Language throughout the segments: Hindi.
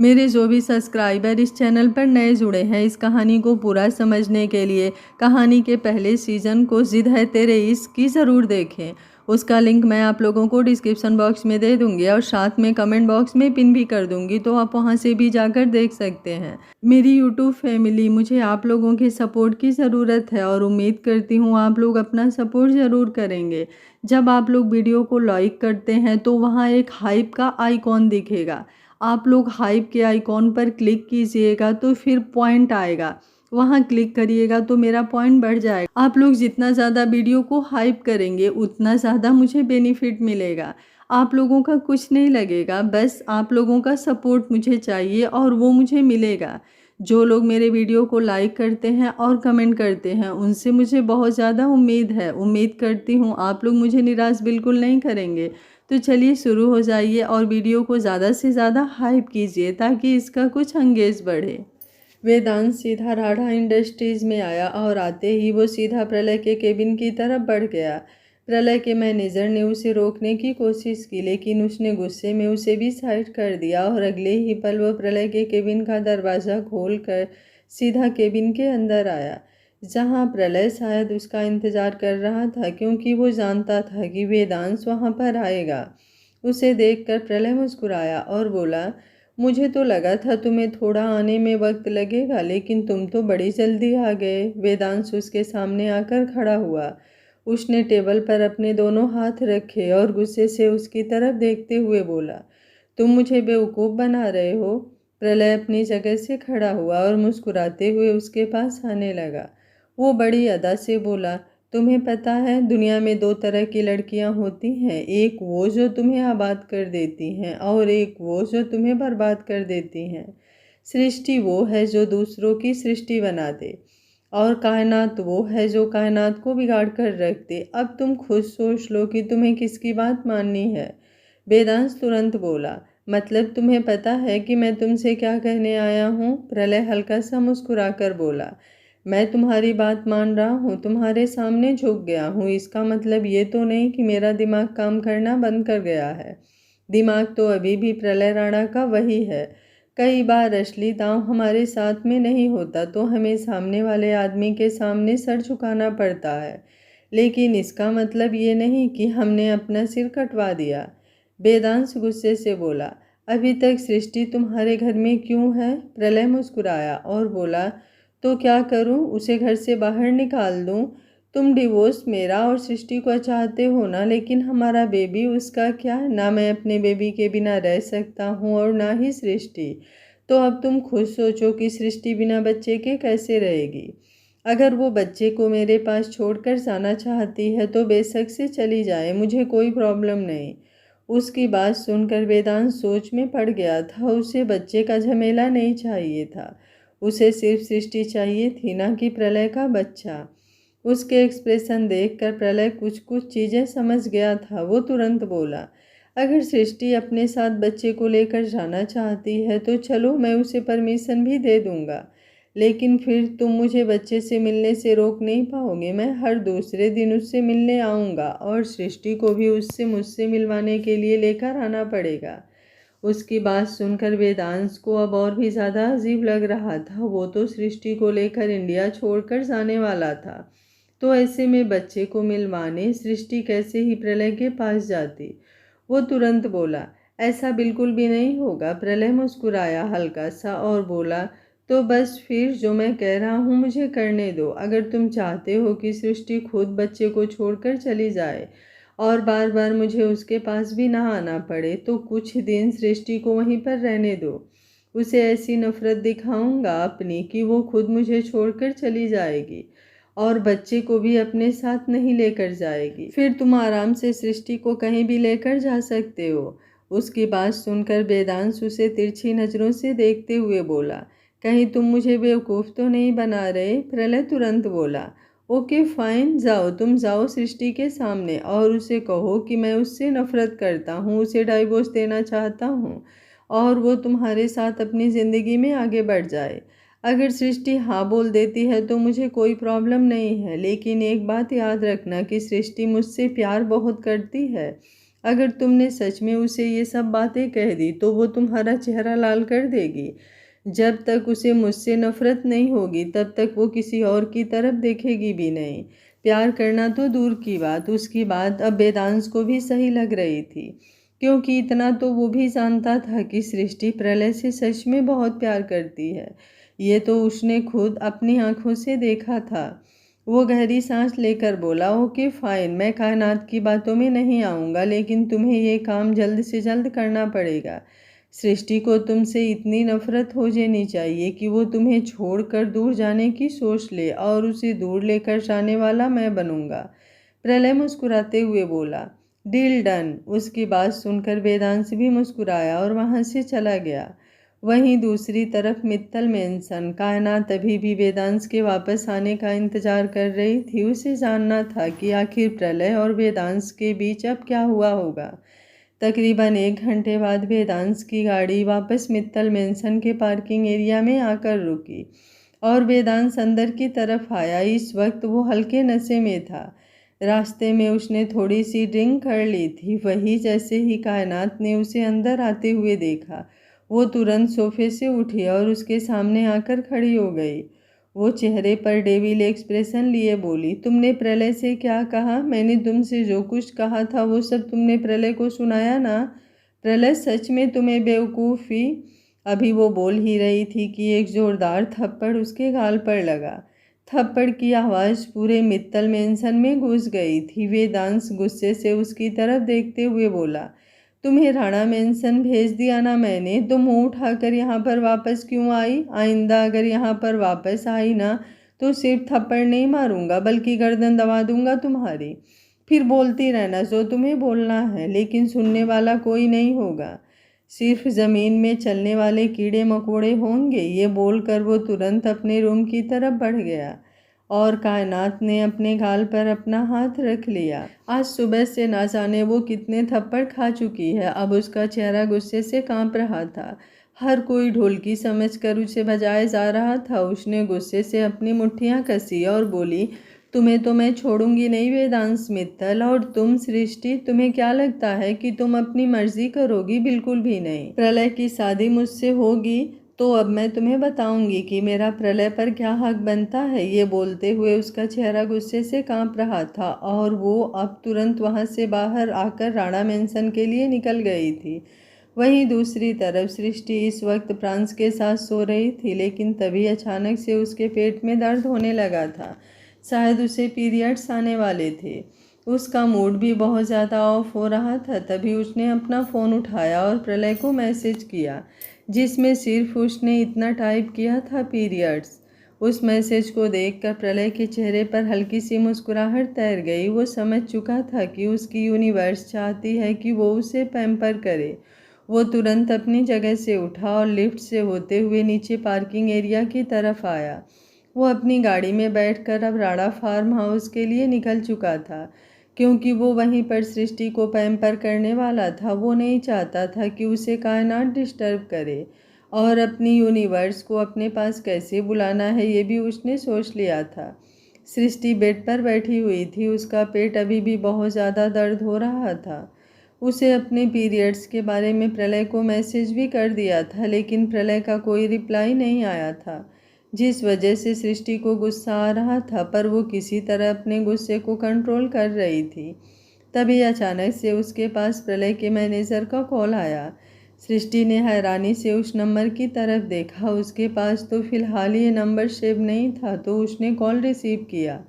मेरे जो भी सब्सक्राइबर इस चैनल पर नए जुड़े हैं, इस कहानी को पूरा समझने के लिए कहानी के पहले सीज़न को जिद है तेरे इश्क की ज़रूर देखें। उसका लिंक मैं आप लोगों को डिस्क्रिप्शन बॉक्स में दे दूंगी और साथ में कमेंट बॉक्स में पिन भी कर दूंगी, तो आप वहां से भी जाकर देख सकते हैं। मेरी यूट्यूब फैमिली, मुझे आप लोगों के सपोर्ट की ज़रूरत है और उम्मीद करती हूँ आप लोग अपना सपोर्ट ज़रूर करेंगे। जब आप लोग वीडियो को लाइक करते हैं तो वहाँ एक हाइप का आइकॉन दिखेगा। आप लोग हाइप के आइकॉन पर क्लिक कीजिएगा तो फिर पॉइंट आएगा, वहाँ क्लिक करिएगा तो मेरा पॉइंट बढ़ जाएगा। आप लोग जितना ज़्यादा वीडियो को हाइप करेंगे उतना ज़्यादा मुझे बेनिफिट मिलेगा। आप लोगों का कुछ नहीं लगेगा, बस आप लोगों का सपोर्ट मुझे चाहिए और वो मुझे मिलेगा। जो लोग मेरे वीडियो को लाइक करते हैं और कमेंट करते हैं उनसे मुझे बहुत ज़्यादा उम्मीद है। उम्मीद करती हूँ आप लोग मुझे निराश बिल्कुल नहीं करेंगे। तो चलिए शुरू हो जाइए और वीडियो को ज़्यादा से ज़्यादा हाइप कीजिए ताकि इसका कुछ अंगेज बढ़े। वेदांत सीधा राढ़ा इंडस्ट्रीज़ में आया और आते ही वो सीधा प्रलय के केबिन की तरफ बढ़ गया। प्रलय के मैनेजर ने उसे रोकने की कोशिश की, लेकिन उसने गुस्से में उसे भी साइड कर दिया और अगले ही पल वो प्रलय के केबिन का दरवाज़ा खोलकर सीधा केबिन के अंदर आया, जहां प्रलय शायद उसका इंतज़ार कर रहा था, क्योंकि वो जानता था कि वेदांश वहां पर आएगा। उसे देखकर प्रलय मुस्कुराया और बोला, मुझे तो लगा था तुम्हें थोड़ा आने में वक्त लगेगा, लेकिन तुम तो बड़ी जल्दी आ गए। वेदांश उसके सामने आकर खड़ा हुआ। उसने टेबल पर अपने दोनों हाथ रखे और गुस्से से उसकी तरफ देखते हुए बोला, तुम मुझे बेवकूफ़ बना रहे हो। प्रलय अपनी जगह से खड़ा हुआ और मुस्कुराते हुए उसके पास आने लगा। वो बड़ी अदा से बोला, तुम्हें पता है दुनिया में दो तरह की लड़कियां होती हैं, एक वो जो तुम्हें आबाद कर देती हैं और एक वो जो तुम्हें बर्बाद कर देती हैं। सृष्टि वो है जो दूसरों की सृष्टि बना दे और कायनात वो है जो कायनात को बिगाड़ कर रख दे। अब तुम खुद सोच लो कि तुम्हें किसकी बात माननी है। वेदांश तुरंत बोला, मतलब तुम्हें पता है कि मैं तुमसे क्या कहने आया हूँ? प्रलय हल्का सा मुस्कुराकर बोला, मैं तुम्हारी बात मान रहा हूँ, तुम्हारे सामने झुक गया हूँ। इसका मतलब ये तो नहीं कि मेरा दिमाग काम करना बंद कर गया है। दिमाग तो अभी भी प्रलय राणा का वही है। कई बार असली दांव हमारे साथ में नहीं होता तो हमें सामने वाले आदमी के सामने सर झुकाना पड़ता है, लेकिन इसका मतलब ये नहीं कि हमने अपना सिर कटवा दिया। वेदांश गुस्से से बोला, अभी तक सृष्टि तुम्हारे घर में क्यों है? प्रलय मुस्कुराया और बोला, तो क्या करूं, उसे घर से बाहर निकाल दूं? तुम डिवोर्स मेरा और सृष्टि को चाहते हो ना, लेकिन हमारा बेबी, उसका क्या? ना मैं अपने बेबी के बिना रह सकता हूँ और ना ही सृष्टि। तो अब तुम खुद सोचो कि सृष्टि बिना बच्चे के कैसे रहेगी। अगर वो बच्चे को मेरे पास छोड़कर जाना चाहती है तो बेशक से चली जाए, मुझे कोई प्रॉब्लम नहीं। उसकी बात सुनकर वेदांत सोच में पड़ गया था। उसे बच्चे का झमेला नहीं चाहिए था, उसे सिर्फ सृष्टि चाहिए थी, ना कि प्रलय का बच्चा। उसके एक्सप्रेशन देखकर प्रलय कुछ कुछ चीज़ें समझ गया था। वो तुरंत बोला, अगर सृष्टि अपने साथ बच्चे को लेकर जाना चाहती है तो चलो, मैं उसे परमिशन भी दे दूंगा, लेकिन फिर तुम मुझे बच्चे से मिलने से रोक नहीं पाओगे। मैं हर दूसरे दिन उससे मिलने आऊँगा और सृष्टि को भी उससे मुझसे मिलवाने के लिए लेकर आना पड़ेगा। उसकी बात सुनकर वेदांश को अब और भी ज़्यादा अजीब लग रहा था। वो तो सृष्टि को लेकर इंडिया छोड़कर जाने वाला था, तो ऐसे में बच्चे को मिलवाने सृष्टि कैसे ही प्रलय के पास जाती। वो तुरंत बोला, ऐसा बिल्कुल भी नहीं होगा। प्रलय मुस्कुराया हल्का सा और बोला, तो बस फिर जो मैं कह रहा हूँ मुझे करने दो। अगर तुम चाहते हो कि सृष्टि खुद बच्चे को छोड़कर चली जाए और बार बार मुझे उसके पास भी ना आना पड़े, तो कुछ दिन सृष्टि को वहीं पर रहने दो। उसे ऐसी नफरत दिखाऊंगा अपनी कि वो खुद मुझे छोड़कर चली जाएगी और बच्चे को भी अपने साथ नहीं लेकर जाएगी। फिर तुम आराम से सृष्टि को कहीं भी लेकर जा सकते हो। उसकी बात सुनकर वेदांश उसे तिरछी नजरों से देखते हुए बोला, कहीं तुम मुझे बेवकूफ़ तो नहीं बना रहे? प्रलय तुरंत बोला, ओके फाइन, जाओ, तुम जाओ सृष्टि के सामने और उसे कहो कि मैं उससे नफरत करता हूँ, उसे डाइवोर्स देना चाहता हूँ और वो तुम्हारे साथ अपनी ज़िंदगी में आगे बढ़ जाए। अगर सृष्टि हाँ बोल देती है तो मुझे कोई प्रॉब्लम नहीं है, लेकिन एक बात याद रखना कि सृष्टि मुझसे प्यार बहुत करती है अगर तुमने सच में उसे ये सब बातें कह दी तो वो तुम्हारा चेहरा लाल कर देगी। जब तक उसे मुझसे नफरत नहीं होगी तब तक वो किसी और की तरफ देखेगी भी नहीं। प्यार करना तो दूर की बात, उसकी बात अब वेदांश को भी सही लग रही थी, क्योंकि इतना तो वो भी जानता था कि सृष्टि प्रलय से सच में बहुत प्यार करती है। ये तो उसने खुद अपनी आंखों से देखा था। वो गहरी सांस लेकर बोला, ओके फाइन, मैं कायनात की बातों में नहीं आऊँगा, लेकिन तुम्हें ये काम जल्द से जल्द करना पड़ेगा। सृष्टि को तुमसे इतनी नफरत हो जानी चाहिए कि वो तुम्हें छोड़कर दूर जाने की सोच ले, और उसे दूर लेकर जाने वाला मैं बनूंगा। प्रलय मुस्कुराते हुए बोला, डील डन। उसकी बात सुनकर वेदांश भी मुस्कुराया और वहां से चला गया। वहीं दूसरी तरफ मित्तल मेंशन, कायनात अभी भी वेदांश के वापस आने का इंतजार कर रही थी। उसे जानना था कि आखिर प्रलय और वेदांश के बीच अब क्या हुआ होगा। तकरीबन 1 घंटे बाद वेदांश की गाड़ी वापस मित्तल मेंशन के पार्किंग एरिया में आकर रुकी और वेदांश अंदर की तरफ आया। इस वक्त वो हल्के नशे में था। रास्ते में उसने थोड़ी सी ड्रिंक कर ली थी। वही जैसे ही कायनात ने उसे अंदर आते हुए देखा, वो तुरंत सोफे से उठी और उसके सामने आकर खड़ी हो गई। वो चेहरे पर डेविल एक्सप्रेशन लिए बोली, तुमने प्रलय से क्या कहा? मैंने तुमसे जो कुछ कहा था वो सब तुमने प्रलय को सुनाया ना? प्रलय सच में तुम्हें बेवकूफ़ी। अभी वो बोल ही रही थी कि एक जोरदार थप्पड़ उसके गाल पर लगा। थप्पड़ की आवाज़ पूरे मित्तल मेंशन में घुस गई थी। वेदांश गुस्से से उसकी तरफ देखते हुए बोला, तुम्हें राणा मेंशन भेज दिया ना मैंने, तो मुंह उठाकर यहाँ पर वापस क्यों आई? आइंदा अगर यहाँ पर वापस आई ना तो सिर्फ थप्पड़ नहीं मारूंगा बल्कि गर्दन दबा दूंगा तुम्हारी। फिर बोलती रहना जो तुम्हें बोलना है, लेकिन सुनने वाला कोई नहीं होगा। सिर्फ ज़मीन में चलने वाले कीड़े मकोड़े होंगे। ये बोलकर वो तुरंत अपने रूम की तरफ बढ़ गया और कायनात ने अपने गाल पर अपना हाथ रख लिया। आज सुबह से ना जाने वो कितने थप्पड़ खा चुकी है। अब उसका चेहरा गुस्से से कांप रहा था। हर कोई ढोलकी समझकर उसे बजाए जा रहा था। उसने गुस्से से अपनी मुट्ठियां कसी और बोली, तुम्हें तो मैं छोड़ूंगी नहीं वेदांश मित्तल। और तुम सृष्टि, तुम्हें क्या लगता है कि तुम अपनी मर्जी करोगी? बिल्कुल भी नहीं। प्रलय की शादी मुझसे होगी तो अब मैं तुम्हें बताऊंगी कि मेरा प्रलय पर क्या हक बनता है। ये बोलते हुए उसका चेहरा गुस्से से कांप रहा था और वो अब तुरंत वहां से बाहर आकर राणा मेंशन के लिए निकल गई थी। वहीं दूसरी तरफ सृष्टि इस वक्त प्रांस के साथ सो रही थी, लेकिन तभी अचानक से उसके पेट में दर्द होने लगा था। शायद उसे पीरियड्स आने वाले थे। उसका मूड भी बहुत ज़्यादा ऑफ हो रहा था। तभी उसने अपना फ़ोन उठाया और प्रलय को मैसेज किया, जिसमें सिर्फ उसने इतना टाइप किया था, पीरियड्स। उस मैसेज को देखकर प्रलय के चेहरे पर हल्की सी मुस्कुराहट तैर गई। वो समझ चुका था कि उसकी यूनिवर्स चाहती है कि वो उसे पैम्पर करे। वो तुरंत अपनी जगह से उठा और लिफ्ट से होते हुए नीचे पार्किंग एरिया की तरफ आया। वो अपनी गाड़ी में बैठकर अब राणा फार्म हाउस के लिए निकल चुका था, क्योंकि वो वहीं पर सृष्टि को पैम्पर करने वाला था। वो नहीं चाहता था कि उसे कायनात डिस्टर्ब करे, और अपनी यूनिवर्स को अपने पास कैसे बुलाना है ये भी उसने सोच लिया था। सृष्टि बेड पर बैठी हुई थी। उसका पेट अभी भी बहुत ज़्यादा दर्द हो रहा था। उसे अपने पीरियड्स के बारे में प्रलय को मैसेज भी कर दिया था, लेकिन प्रलय का कोई रिप्लाई नहीं आया था, जिस वजह से सृष्टि को गुस्सा आ रहा था। पर वो किसी तरह अपने गुस्से को कंट्रोल कर रही थी। तभी अचानक से उसके पास प्रलय के मैनेजर का कॉल आया। सृष्टि ने हैरानी से उस नंबर की तरफ देखा। उसके पास तो फिलहाल ये नंबर सेव नहीं था, तो उसने कॉल रिसीव किया।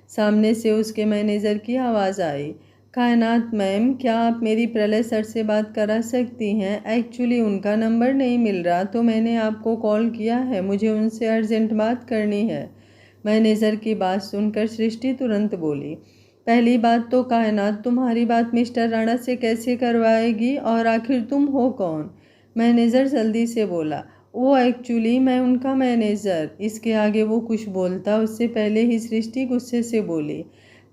सामने से उसके मैनेजर की आवाज़ आई, कायनात मैम, क्या आप मेरी प्रलय सर से बात करा सकती हैं? एक्चुअली उनका नंबर नहीं मिल रहा तो मैंने आपको कॉल किया है। मुझे उनसे अर्जेंट बात करनी है। मैनेजर की बात सुनकर सृष्टि तुरंत बोली, पहली बात तो कायनात तुम्हारी बात मिस्टर राणा से कैसे करवाएगी, और आखिर तुम हो कौन? मैनेजर जल्दी से बोला, वो एक्चुअली मैं उनका मैनेजर। इसके आगे वो कुछ बोलता उससे पहले ही सृष्टि गुस्से से बोली,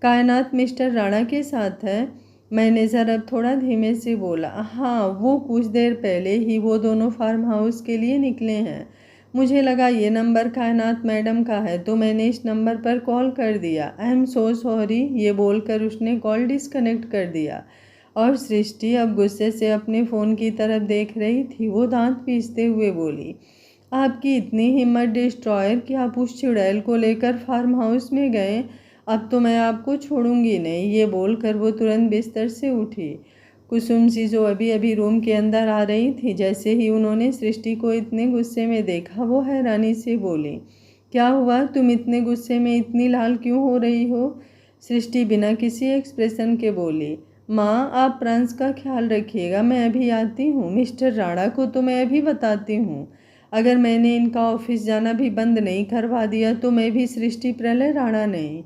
कायनात मिस्टर राणा के साथ है? मैनेजर अब थोड़ा धीमे से बोला, हाँ, वो कुछ देर पहले ही वो दोनों फार्म हाउस के लिए निकले हैं। मुझे लगा ये नंबर कायनात मैडम का है तो मैंने इस नंबर पर कॉल कर दिया। I am so sorry. ये बोलकर उसने कॉल डिस्कनेक्ट कर दिया और सृष्टि अब गुस्से से अपने फ़ोन की तरफ देख रही थी। वो दांत पीसते हुए बोली, आपकी इतनी हिम्मत डिस्ट्रॉयर कि आप उस चुड़ैल को लेकर फार्म हाउस में गए। अब तो मैं आपको छोड़ूंगी नहीं। ये बोलकर वो तुरंत बिस्तर से उठी। कुसुम सी जो अभी अभी रूम के अंदर आ रही थी, जैसे ही उन्होंने सृष्टि को इतने गुस्से में देखा, वो हैरानी से बोली, क्या हुआ? तुम इतने गुस्से में इतनी लाल क्यों हो रही हो? सृष्टि बिना किसी एक्सप्रेशन के बोली, माँ आप प्रांस का ख्याल रखिएगा, मैं अभी आती हूँ। मिस्टर राणा को तो मैं अभी बताती हूँ। अगर मैंने इनका ऑफिस जाना भी बंद नहीं करवा दिया तो मैं भी सृष्टि प्रलय राणा नहीं।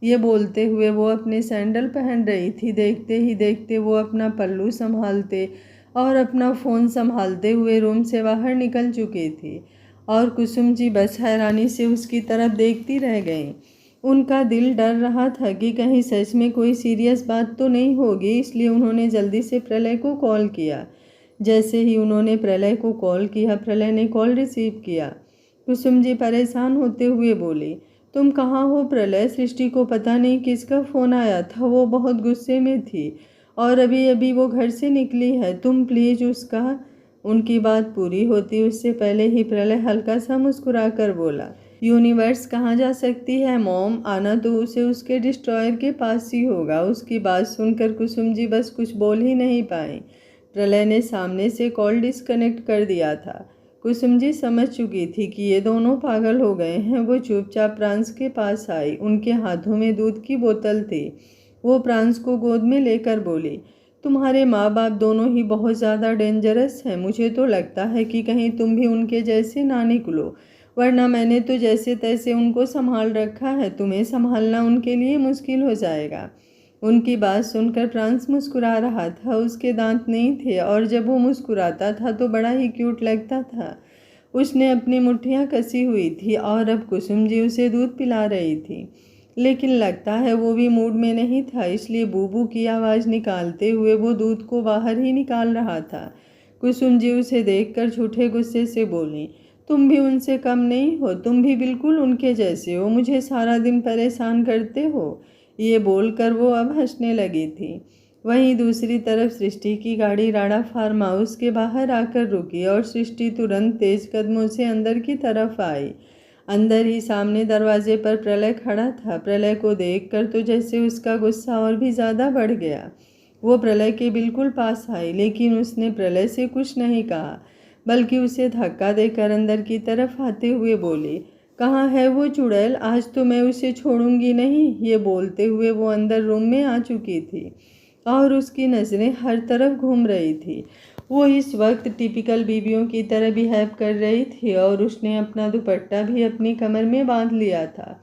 ये बोलते हुए वो अपने सैंडल पहन रही थी। देखते ही देखते वो अपना पल्लू संभालते और अपना फ़ोन संभालते हुए रूम से बाहर निकल चुकी थी और कुसुम जी बस हैरानी से उसकी तरफ देखती रह गईं। उनका दिल डर रहा था कि कहीं सच में कोई सीरियस बात तो नहीं होगी, इसलिए उन्होंने जल्दी से प्रलय को कॉल किया। जैसे ही उन्होंने प्रलय को कॉल किया, प्रलय ने कॉल रिसीव किया। कुसुम जी परेशान होते हुए बोली, तुम कहाँ हो प्रलय? सृष्टि को पता नहीं किसका फ़ोन आया था, वो बहुत गुस्से में थी और अभी अभी वो घर से निकली है। तुम प्लीज़ उसका। उनकी बात पूरी होती उससे पहले ही प्रलय हल्का सा मुस्कुरा कर बोला, यूनिवर्स कहाँ जा सकती है मॉम? आना तो उसे उसके डिस्ट्रॉयर के पास ही होगा। उसकी बात सुनकर कुसुम जी बस कुछ बोल ही नहीं पाई। प्रलय ने सामने से कॉल डिस्कनेक्ट कर दिया था। कुसुम जी समझ चुकी थी कि ये दोनों पागल हो गए हैं। वो चुपचाप प्रांस के पास आई। उनके हाथों में दूध की बोतल थी। वो प्रांस को गोद में लेकर बोली, तुम्हारे माँ बाप दोनों ही बहुत ज़्यादा डेंजरस हैं। मुझे तो लगता है कि कहीं तुम भी उनके जैसे ना निकलो, वरना मैंने तो जैसे तैसे उनको संभाल रखा है। तुम्हें संभालना उनके लिए मुश्किल हो जाएगा। उनकी बात सुनकर प्रांस मुस्कुरा रहा था। उसके दांत नहीं थे और जब वो मुस्कुराता था तो बड़ा ही क्यूट लगता था। उसने अपनी मुट्ठियाँ कसी हुई थी और अब कुसुम जी उसे दूध पिला रही थी, लेकिन लगता है वो भी मूड में नहीं था, इसलिए बूबू की आवाज़ निकालते हुए वो दूध को बाहर ही निकाल रहा था। कुसुम जी उसे देखकर झूठे गुस्से से बोली, तुम भी उनसे कम नहीं हो, तुम भी बिल्कुल उनके जैसे हो, मुझे सारा दिन परेशान करते हो। ये बोलकर वो अब हंसने लगी थी। वहीं दूसरी तरफ सृष्टि की गाड़ी राणा फार्म हाउस के बाहर आकर रुकी और सृष्टि तुरंत तेज कदमों से अंदर की तरफ आई। अंदर ही सामने दरवाजे पर प्रलय खड़ा था। प्रलय को देखकर तो जैसे उसका गुस्सा और भी ज़्यादा बढ़ गया। वो प्रलय के बिल्कुल पास आई, लेकिन उसने प्रलय से कुछ नहीं कहा, बल्कि उसे धक्का देकर अंदर की तरफ आते हुए बोली, कहाँ है वो चुड़ैल? आज तो मैं उसे छोड़ूंगी नहीं। ये बोलते हुए वो अंदर रूम में आ चुकी थी और उसकी नज़रें हर तरफ घूम रही थी। वो इस वक्त टिपिकल बीवियों की तरह बिहेव कर रही थी और उसने अपना दुपट्टा भी अपनी कमर में बांध लिया था।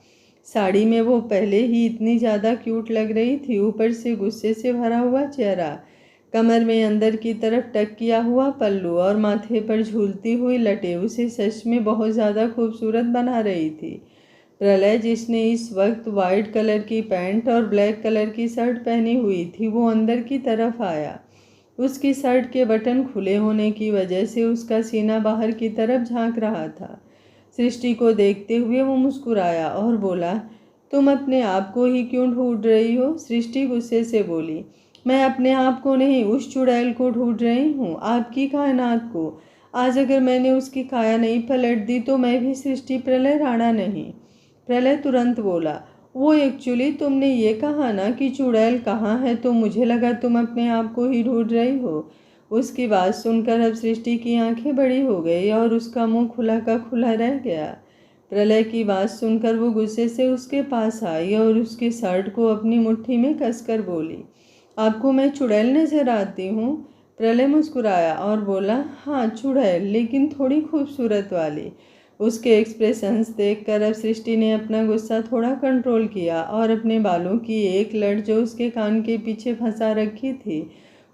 साड़ी में वो पहले ही इतनी ज़्यादा क्यूट लग रही थी, ऊपर से गुस्से से भरा हुआ चेहरा, कमर में अंदर की तरफ टक किया हुआ पल्लू और माथे पर झूलती हुई लटें उसे सच में बहुत ज़्यादा खूबसूरत बना रही थी। प्रलय, जिसने इस वक्त वाइट कलर की पैंट और ब्लैक कलर की शर्ट पहनी हुई थी, वो अंदर की तरफ आया। उसकी शर्ट के बटन खुले होने की वजह से उसका सीना बाहर की तरफ झांक रहा था। सृष्टि को देखते हुए वो मुस्कुराया और बोला, तुम अपने आप को ही क्यों ढूंढ रही हो? सृष्टि गुस्से से बोली, मैं अपने आप को नहीं, उस चुड़ैल को ढूंढ रही हूँ, आपकी कायनात को। आज अगर मैंने उसकी काया नहीं पलट दी तो मैं भी सृष्टि प्रलय राणा नहीं। प्रलय तुरंत बोला, वो एक्चुअली तुमने ये कहा ना कि चुड़ैल कहाँ है, तो मुझे लगा तुम अपने आप को ही ढूंढ रही हो। उसकी बात सुनकर अब सृष्टि की आंखें बड़ी हो गई और उसका मुंह खुला का खुला रह गया। प्रलय की बात सुनकर वो गुस्से से उसके पास आई और उसकी शर्ट को अपनी मुट्ठी में कसकर बोली, आपको मैं चुड़ैल नजर आती हूँ? प्रलय मुस्कुराया और बोला, हाँ चुड़ैल, लेकिन थोड़ी खूबसूरत वाली। उसके एक्सप्रेशंस देखकर अब सृष्टि ने अपना गुस्सा थोड़ा कंट्रोल किया और अपने बालों की एक लट जो उसके कान के पीछे फंसा रखी थी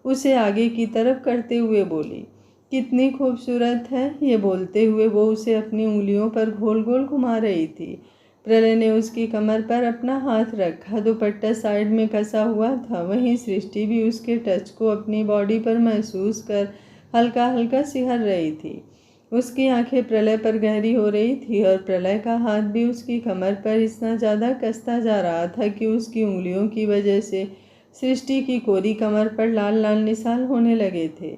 उसे आगे की तरफ करते हुए बोली, कितनी खूबसूरत है। ये बोलते हुए वो उसे अपनी उंगलियों पर गोल गोल घुमा रही थी। प्रलय ने उसकी कमर पर अपना हाथ रखा। दुपट्टा साइड में कसा हुआ था। वहीं सृष्टि भी उसके टच को अपनी बॉडी पर महसूस कर हल्का हल्का सिहर रही थी। उसकी आंखें प्रलय पर गहरी हो रही थी और प्रलय का हाथ भी उसकी कमर पर इतना ज़्यादा कसता जा रहा था कि उसकी उंगलियों की वजह से सृष्टि की कोरी कमर पर लाल लाल निशान होने लगे थे।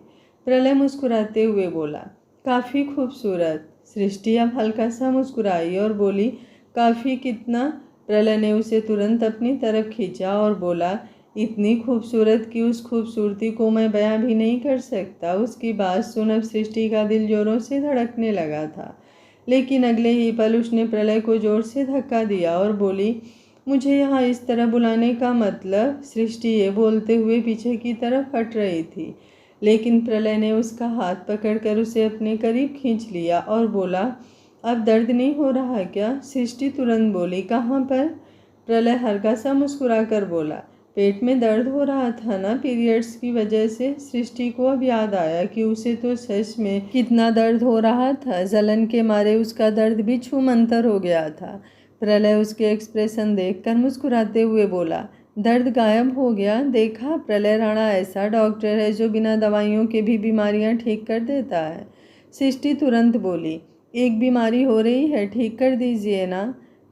प्रलय मुस्कुराते हुए बोला, काफ़ी खूबसूरत। सृष्टि अब हल्का सा मुस्कुराई और बोली, काफ़ी कितना? प्रलय ने उसे तुरंत अपनी तरफ खींचा और बोला, इतनी खूबसूरत कि उस खूबसूरती को मैं बयां भी नहीं कर सकता। उसकी बात सुन अब सृष्टि का दिल जोरों से धड़कने लगा था, लेकिन अगले ही पल उसने प्रलय को जोर से धक्का दिया और बोली, मुझे यहाँ इस तरह बुलाने का मतलब? सृष्टि ये बोलते हुए पीछे की तरफ हट रही थी, लेकिन प्रलय ने उसका हाथ पकड़कर उसे अपने करीब खींच लिया और बोला, अब दर्द नहीं हो रहा क्या? सृष्टि तुरंत बोली, कहाँ पर? प्रलय हल्का सा मुस्कुरा कर बोला, पेट में दर्द हो रहा था ना, पीरियड्स की वजह से। सृष्टि को अब याद आया कि उसे तो सच में कितना दर्द हो रहा था। जलन के मारे उसका दर्द भी छूमंतर हो गया था। प्रलय उसके एक्सप्रेशन देखकर मुस्कुराते हुए बोला, दर्द गायब हो गया? देखा, प्रलय राणा ऐसा डॉक्टर है जो बिना दवाइयों के भी बीमारियां ठीक कर देता है। सृष्टि तुरंत बोली, एक बीमारी हो रही है, ठीक कर दीजिए ना।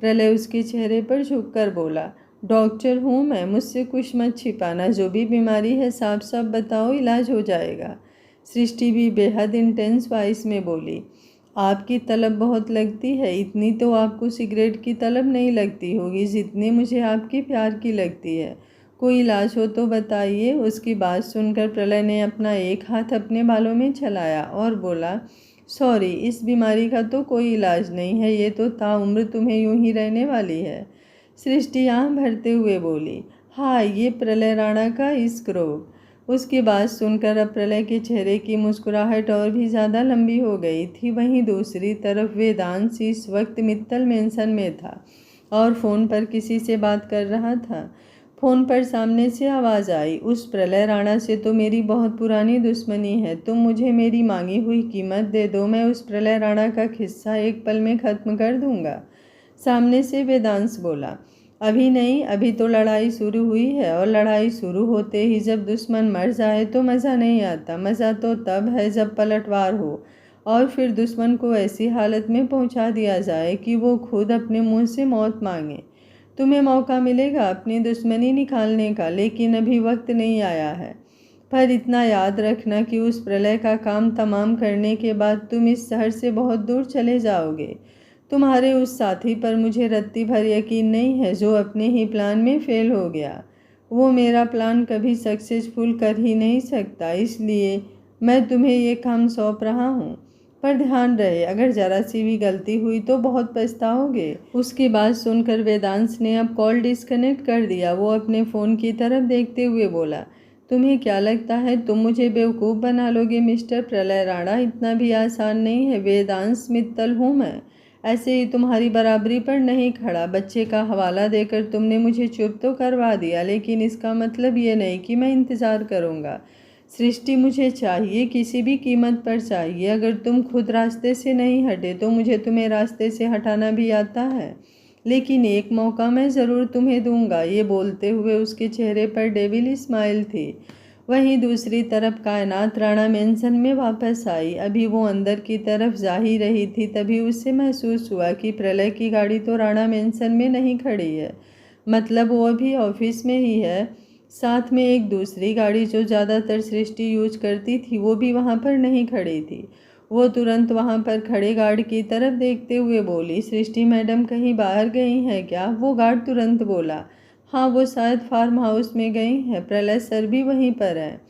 प्रलय उसके चेहरे पर झुककर बोला, डॉक्टर हूँ मैं, मुझसे कुछ मत छिपाना, जो भी बीमारी है साफ साफ बताओ, इलाज हो जाएगा। सृष्टि भी बेहद इंटेंस वॉइस में बोली, आपकी तलब बहुत लगती है, इतनी तो आपको सिगरेट की तलब नहीं लगती होगी जितनी मुझे आपकी प्यार की लगती है। कोई इलाज हो तो बताइए। उसकी बात सुनकर प्रलय ने अपना एक हाथ अपने बालों में चलाया और बोला, सॉरी, इस बीमारी का तो कोई इलाज नहीं है, ये तो ताउम्र तुम्हें यूं ही रहने वाली है। सृष्टि आँख भरते हुए बोली, हाँ, ये प्रलय राणा का इश्क रोग। उसकी बात सुनकर अब प्रलय के चेहरे की मुस्कुराहट और भी ज़्यादा लंबी हो गई थी। वहीं दूसरी तरफ वेदांश इस वक्त मित्तल मेंशन में था और फ़ोन पर किसी से बात कर रहा था। फ़ोन पर सामने से आवाज़ आई, उस प्रलय राणा से तो मेरी बहुत पुरानी दुश्मनी है, तुम मुझे मेरी मांगी हुई कीमत दे दो, मैं उस प्रलय राणा का किस्सा एक पल में ख़त्म कर दूंगा। सामने से वेदांश बोला, अभी नहीं, अभी तो लड़ाई शुरू हुई है और लड़ाई शुरू होते ही जब दुश्मन मर जाए तो मज़ा नहीं आता। मज़ा तो तब है जब पलटवार हो और फिर दुश्मन को ऐसी हालत में पहुंचा दिया जाए कि वो खुद अपने मुंह से मौत मांगे। तुम्हें मौका मिलेगा अपनी दुश्मनी निकालने का, लेकिन अभी वक्त नहीं आया है। पर इतना याद रखना कि उस प्रलय का काम तमाम करने के बाद तुम इस शहर से बहुत दूर चले जाओगे। तुम्हारे उस साथी पर मुझे रत्ती भर यकीन नहीं है जो अपने ही प्लान में फेल हो गया। वो मेरा प्लान कभी सक्सेसफुल कर ही नहीं सकता, इसलिए मैं तुम्हें ये काम सौंप रहा हूँ। पर ध्यान रहे, अगर जरा सी भी गलती हुई तो बहुत पछताओगे। उसकी बात सुनकर वेदांश ने अब कॉल डिस्कनेक्ट कर दिया। वो अपने फ़ोन की तरफ देखते हुए बोला, तुम्हें क्या लगता है तुम मुझे बेवकूफ़ बना लोगे मिस्टर प्रलय राणा? इतना भी आसान नहीं है। वेदांश मित्तल हूँ मैं, ऐसे ही तुम्हारी बराबरी पर नहीं खड़ा। बच्चे का हवाला देकर तुमने मुझे चुप तो करवा दिया, लेकिन इसका मतलब ये नहीं कि मैं इंतज़ार करूँगा। सृष्टि मुझे चाहिए, किसी भी कीमत पर चाहिए। अगर तुम खुद रास्ते से नहीं हटे तो मुझे तुम्हें रास्ते से हटाना भी आता है, लेकिन एक मौका मैं ज़रूर तुम्हें दूंगा। ये बोलते हुए उसके चेहरे पर डेविल स्माइल थी। वहीं दूसरी तरफ कायनात राणा मेंशन में वापस आई। अभी वो अंदर की तरफ जा ही रही थी, तभी उसे महसूस हुआ कि प्रलय की गाड़ी तो राणा मेंशन में नहीं खड़ी है, मतलब वो अभी ऑफिस में ही है। साथ में एक दूसरी गाड़ी जो ज़्यादातर सृष्टि यूज करती थी वो भी वहाँ पर नहीं खड़ी थी। वो तुरंत वहाँ पर खड़े गार्ड की तरफ देखते हुए बोली, सृष्टि मैडम कहीं बाहर गई हैं क्या? वो गार्ड तुरंत बोला, हाँ, वो शायद फार्म हाउस में गई हैं, प्रलय सर भी वहीं पर हैं।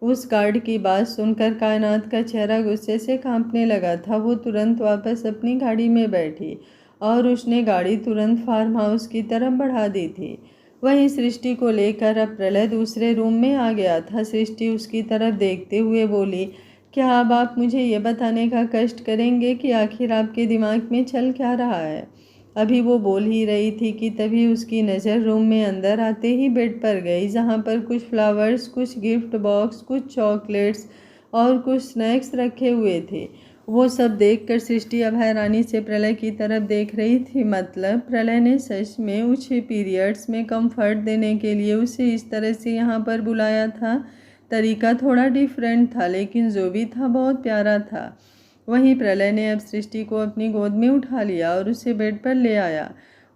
उस गार्ड की बात सुनकर कायनात का चेहरा गुस्से से कांपने लगा था। वो तुरंत वापस अपनी गाड़ी में बैठी और उसने गाड़ी तुरंत फार्म हाउस की तरफ बढ़ा दी थी। वहीं सृष्टि को लेकर अब प्रलय दूसरे रूम में आ गया था। सृष्टि उसकी तरफ देखते हुए बोली, क्या अब आप मुझे ये बताने का कष्ट करेंगे कि आखिर आपके दिमाग में चल क्या रहा है? अभी वो बोल ही रही थी कि तभी उसकी नज़र रूम में अंदर आते ही बेड पर गई, जहाँ पर कुछ फ्लावर्स, कुछ गिफ्ट बॉक्स, कुछ चॉकलेट्स और कुछ स्नैक्स रखे हुए थे। वो सब देखकर सृष्टि अब हैरानी से प्रलय की तरफ देख रही थी। मतलब प्रलय ने सच में उसे पीरियड्स में कंफर्ट देने के लिए उसे इस तरह से यहाँ पर बुलाया था। तरीका थोड़ा डिफरेंट था, लेकिन जो भी था बहुत प्यारा था। वहीं प्रलय ने अब सृष्टि को अपनी गोद में उठा लिया और उसे बेड पर ले आया।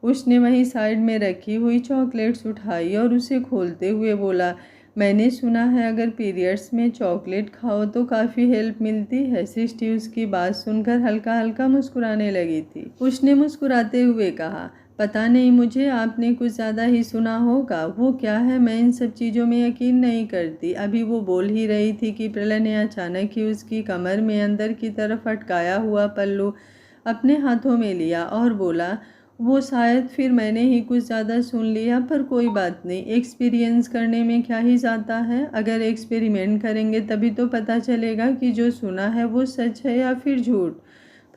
उसने वहीं साइड में रखी हुई चॉकलेट्स उठाई और उसे खोलते हुए बोला, मैंने सुना है अगर पीरियड्स में चॉकलेट खाओ तो काफ़ी हेल्प मिलती है। सृष्टि उसकी बात सुनकर हल्का हल्का मुस्कुराने लगी थी। उसने मुस्कुराते हुए कहा, पता नहीं मुझे, आपने कुछ ज़्यादा ही सुना होगा। वो क्या है, मैं इन सब चीज़ों में यकीन नहीं करती। अभी वो बोल ही रही थी कि प्रलय ने अचानक ही उसकी कमर में अंदर की तरफ अटकाया हुआ पल्लू अपने हाथों में लिया और बोला, वो शायद फिर मैंने ही कुछ ज़्यादा सुन लिया, पर कोई बात नहीं, एक्सपीरियंस करने में क्या ही जाता है। अगर एक्सपेरिमेंट करेंगे तभी तो पता चलेगा कि जो सुना है वो सच है या फिर झूठ।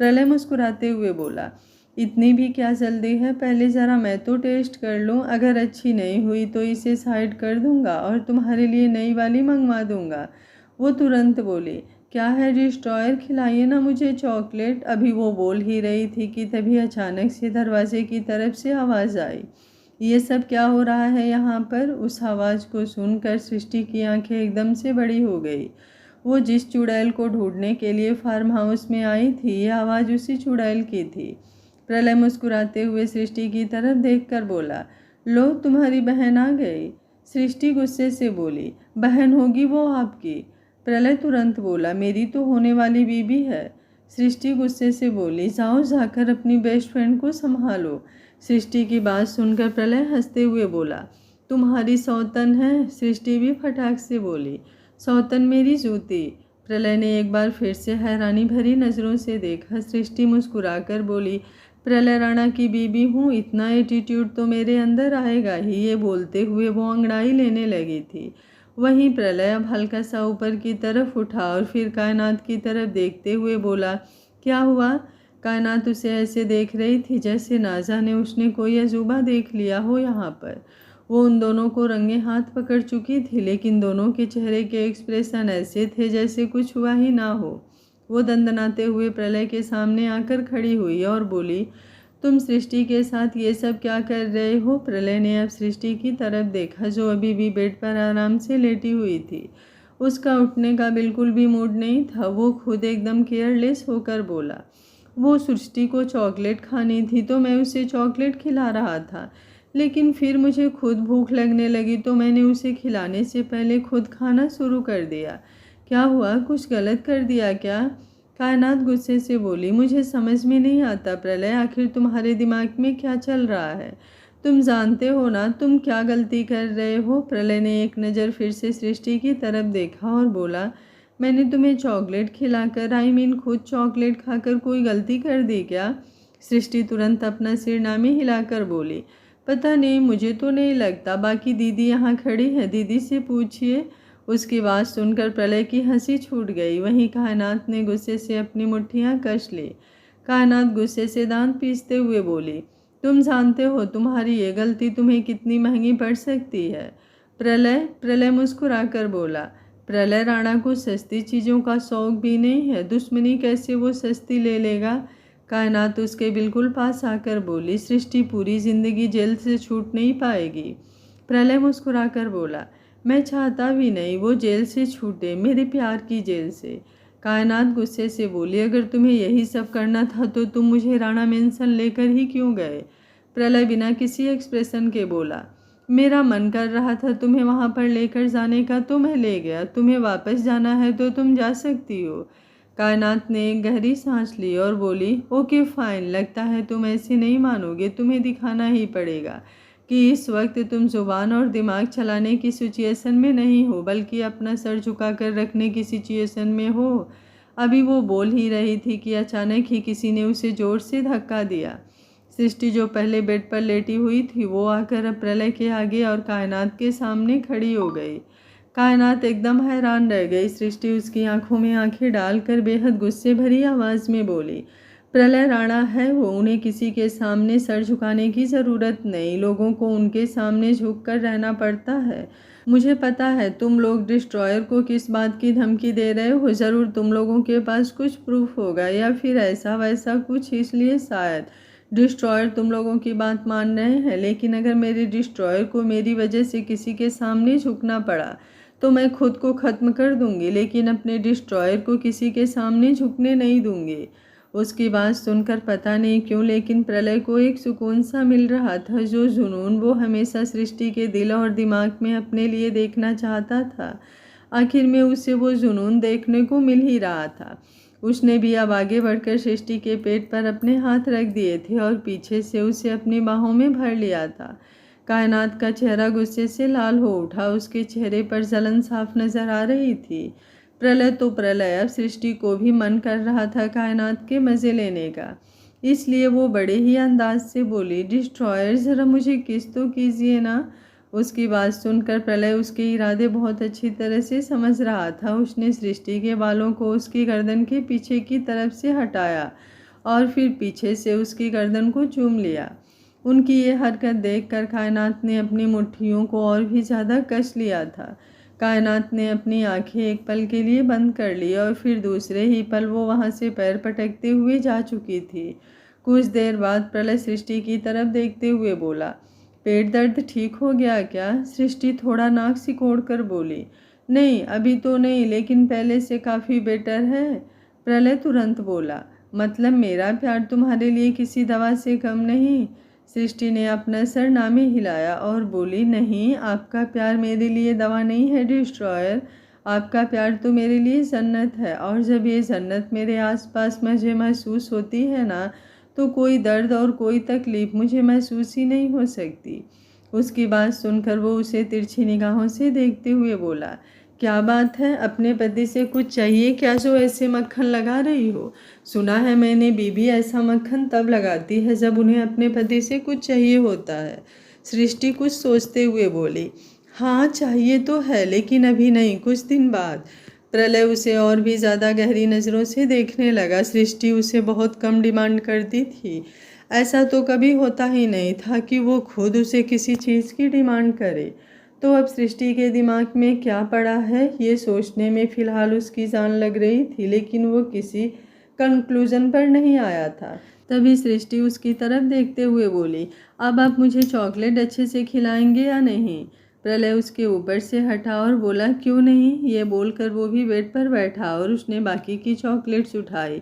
प्रलय मुस्कुराते हुए बोला, इतनी भी क्या जल्दी है, पहले ज़रा मैं तो टेस्ट कर लूँ। अगर अच्छी नहीं हुई तो इसे साइड कर दूँगा और तुम्हारे लिए नई वाली मंगवा दूँगा। वो तुरंत बोली, क्या है डिस्ट्रॉयर, खिलाइए ना मुझे चॉकलेट। अभी वो बोल ही रही थी कि तभी अचानक से दरवाजे की तरफ से आवाज़ आई। ये सब क्या हो रहा है यहाँ पर? उस आवाज़ को सुनकर सृष्टि की आंखें एकदम से बड़ी हो गई। वो जिस चुड़ैल को ढूंढने के लिए फार्म हाउस में आई थी, ये आवाज़ उसी चुड़ैल की थी। प्रलय मुस्कुराते हुए सृष्टि की तरफ देखकर बोला, लो तुम्हारी बहन आ गई। सृष्टि गुस्से से बोली, बहन होगी वो आपकी। प्रलय तुरंत बोला, मेरी तो होने वाली बीबी है। सृष्टि गुस्से से बोली, जाओ जाकर अपनी बेस्ट फ्रेंड को संभालो। सृष्टि की बात सुनकर प्रलय हंसते हुए बोला, तुम्हारी सौतन है। सृष्टि भी फटाक से बोली, सौतन मेरी जूती। प्रलय ने एक बार फिर से हैरानी भरी नज़रों से देखा। सृष्टि मुस्कुराकर बोली, प्रलय राणा की बीबी हूँ, इतना एटीट्यूड तो मेरे अंदर आएगा ही। ये बोलते हुए वो अंगड़ाई लेने लगी थी। वहीं प्रलय अब हल्का सा ऊपर की तरफ उठा और फिर कायनात की तरफ देखते हुए बोला, क्या हुआ? कायनात उसे ऐसे देख रही थी जैसे ना जाने उसने कोई अजूबा देख लिया हो यहाँ पर। वो उन दोनों को रंगे हाथ पकड़ चुकी थी, लेकिन दोनों के चेहरे के एक्सप्रेशन ऐसे थे जैसे कुछ हुआ ही ना हो। वो दंदनाते हुए प्रलय के सामने आकर खड़ी हुई और बोली, तुम सृष्टि के साथ ये सब क्या कर रहे हो? प्रलय ने अब सृष्टि की तरफ देखा जो अभी भी बेड पर आराम से लेटी हुई थी। उसका उठने का बिल्कुल भी मूड नहीं था। वो खुद एकदम केयरलेस होकर बोला, वो सृष्टि को चॉकलेट खानी थी तो मैं उसे चॉकलेट खिला रहा था, लेकिन फिर मुझे खुद भूख लगने लगी तो मैंने उसे खिलाने से पहले खुद खाना शुरू कर दिया। क्या हुआ, कुछ गलत कर दिया क्या? कायनात गुस्से से बोली, मुझे समझ में नहीं आता प्रलय, आखिर तुम्हारे दिमाग में क्या चल रहा है? तुम जानते हो ना तुम क्या गलती कर रहे हो? प्रलय ने एक नज़र फिर से सृष्टि की तरफ देखा और बोला, मैंने तुम्हें चॉकलेट खिलाकर खुद चॉकलेट खाकर कोई गलती कर दी क्या? सृष्टि तुरंत अपना सिर नामी हिलाकर बोली, पता नहीं, मुझे तो नहीं लगता। बाकी दीदी यहाँ खड़ी है, दीदी से पूछिए। उसकी बात सुनकर प्रलय की हंसी छूट गई। वहीं कायनात ने गुस्से से अपनी मुट्ठियाँ कस ली। कायनात गुस्से से दांत पीसते हुए बोली, तुम जानते हो तुम्हारी ये गलती तुम्हें कितनी महंगी पड़ सकती है। प्रलय मुस्कुराकर बोला, प्रलय राणा को सस्ती चीज़ों का शौक भी नहीं है, दुश्मनी कैसे वो सस्ती ले लेगा? कायनात उसके बिल्कुल पास आकर बोली, सृष्टि पूरी जिंदगी जेल से छूट नहीं पाएगी। प्रलय मुस्कुराकर बोला, मैं चाहता भी नहीं वो जेल से छूटे, मेरे प्यार की जेल से। कायनात गुस्से से बोली, अगर तुम्हें यही सब करना था तो तुम मुझे राणा मेंशन लेकर ही क्यों गए? प्रलय बिना किसी एक्सप्रेशन के बोला, मेरा मन कर रहा था तुम्हें वहाँ पर लेकर जाने का तो मैं ले गया, तुम्हें वापस जाना है तो तुम जा सकती हो। कायनात ने एक गहरी सांस ली और बोली, ओके फाइन, लगता है तुम ऐसे नहीं मानोगे, तुम्हें दिखाना ही पड़ेगा कि इस वक्त तुम जुबान और दिमाग चलाने की सिचुएशन में नहीं हो, बल्कि अपना सर झुकाकर रखने की सिचुएशन में हो। अभी वो बोल ही रही थी कि अचानक ही किसी ने उसे जोर से धक्का दिया। सृष्टि जो पहले बेड पर लेटी हुई थी वो आकर अब प्रलय के आगे और कायनात के सामने खड़ी हो गई। कायनात एकदम हैरान रह गई। सृष्टि उसकी आंखों में आंखें डालकर बेहद गुस्से भरी आवाज़ में बोली, प्रलय राणा है वो, उन्हें किसी के सामने सर झुकाने की ज़रूरत नहीं, लोगों को उनके सामने झुककर रहना पड़ता है। मुझे पता है तुम लोग डिस्ट्रॉयर को किस बात की धमकी दे रहे हो, ज़रूर तुम लोगों के पास कुछ प्रूफ होगा या फिर ऐसा वैसा कुछ, इसलिए शायद डिस्ट्रॉयर तुम लोगों की बात मान रहे हैं। लेकिन अगर मेरे डिस्ट्रॉयर को मेरी वजह से किसी के सामने झुकना पड़ा तो मैं खुद को ख़त्म कर दूंगी, लेकिन अपने डिस्ट्रॉयर को किसी के सामने झुकने नहीं दूंगी। उसकी बात सुनकर पता नहीं क्यों लेकिन प्रलय को एक सुकून सा मिल रहा था। जो जुनून वो हमेशा सृष्टि के दिल और दिमाग में अपने लिए देखना चाहता था, आखिर में उसे वो जुनून देखने को मिल ही रहा था। उसने भी अब आगे बढ़कर सृष्टि के पेट पर अपने हाथ रख दिए थे और पीछे से उसे अपनी बाहों में भर लिया था। कायनात का चेहरा गुस्से से लाल हो उठा। उसके चेहरे पर जलन साफ नजर आ रही थी। प्रलय तो प्रलय, अब सृष्टि को भी मन कर रहा था कायनात के मज़े लेने का। इसलिए वो बड़े ही अंदाज से बोली, डिस्ट्रॉयर ज़रा मुझे किस तो कीजिए ना। उसकी बात सुनकर प्रलय उसके इरादे बहुत अच्छी तरह से समझ रहा था। उसने सृष्टि के बालों को उसकी गर्दन के पीछे की तरफ से हटाया और फिर पीछे से उसकी गर्दन को चूम लिया। उनकी ये हरकत देखकर कायनात ने अपनी मुट्ठियों को और भी ज़्यादा कस लिया था। कायनात ने अपनी आंखें एक पल के लिए बंद कर ली और फिर दूसरे ही पल वो वहाँ से पैर पटकते हुए जा चुकी थी। कुछ देर बाद प्रलय सृष्टि की तरफ देखते हुए बोला, पेट दर्द ठीक हो गया क्या? सृष्टि थोड़ा नाक सिकोड़ कर बोली, नहीं अभी तो नहीं, लेकिन पहले से काफ़ी बेटर है। प्रलय तुरंत बोला, मतलब मेरा प्यार तुम्हारे लिए किसी दवा से कम नहीं? सृष्टि ने अपना सर नामे हिलाया और बोली, नहीं, आपका प्यार मेरे लिए दवा नहीं है डिस्ट्रॉयर। आपका प्यार तो मेरे लिए जन्नत है, और जब ये जन्नत मेरे आसपास मुझे महसूस होती है ना, तो कोई दर्द और कोई तकलीफ़ मुझे महसूस ही नहीं हो सकती। उसकी बात सुनकर वो उसे तिरछी निगाहों से देखते हुए बोला, क्या बात है, अपने पति से कुछ चाहिए क्या जो ऐसे मक्खन लगा रही हो? सुना है मैंने बीबी ऐसा मक्खन तब लगाती है जब उन्हें अपने पति से कुछ चाहिए होता है। सृष्टि कुछ सोचते हुए बोली, हाँ चाहिए तो है, लेकिन अभी नहीं, कुछ दिन बाद। प्रलय उसे और भी ज़्यादा गहरी नज़रों से देखने लगा। सृष्टि उसे बहुत कम डिमांड करती थी। ऐसा तो कभी होता ही नहीं था कि वो खुद उसे किसी चीज़ की डिमांड करे। तो अब सृष्टि के दिमाग में क्या पड़ा है, ये सोचने में फ़िलहाल उसकी जान लग रही थी, लेकिन वो किसी कंक्लूजन पर नहीं आया था। तभी सृष्टि उसकी तरफ देखते हुए बोली, अब आप मुझे चॉकलेट अच्छे से खिलाएंगे या नहीं? प्रलय उसके ऊपर से हटा और बोला, क्यों नहीं? ये बोलकर वो भी बेड पर बैठा और उसने बाकी की चॉकलेट्स उठाई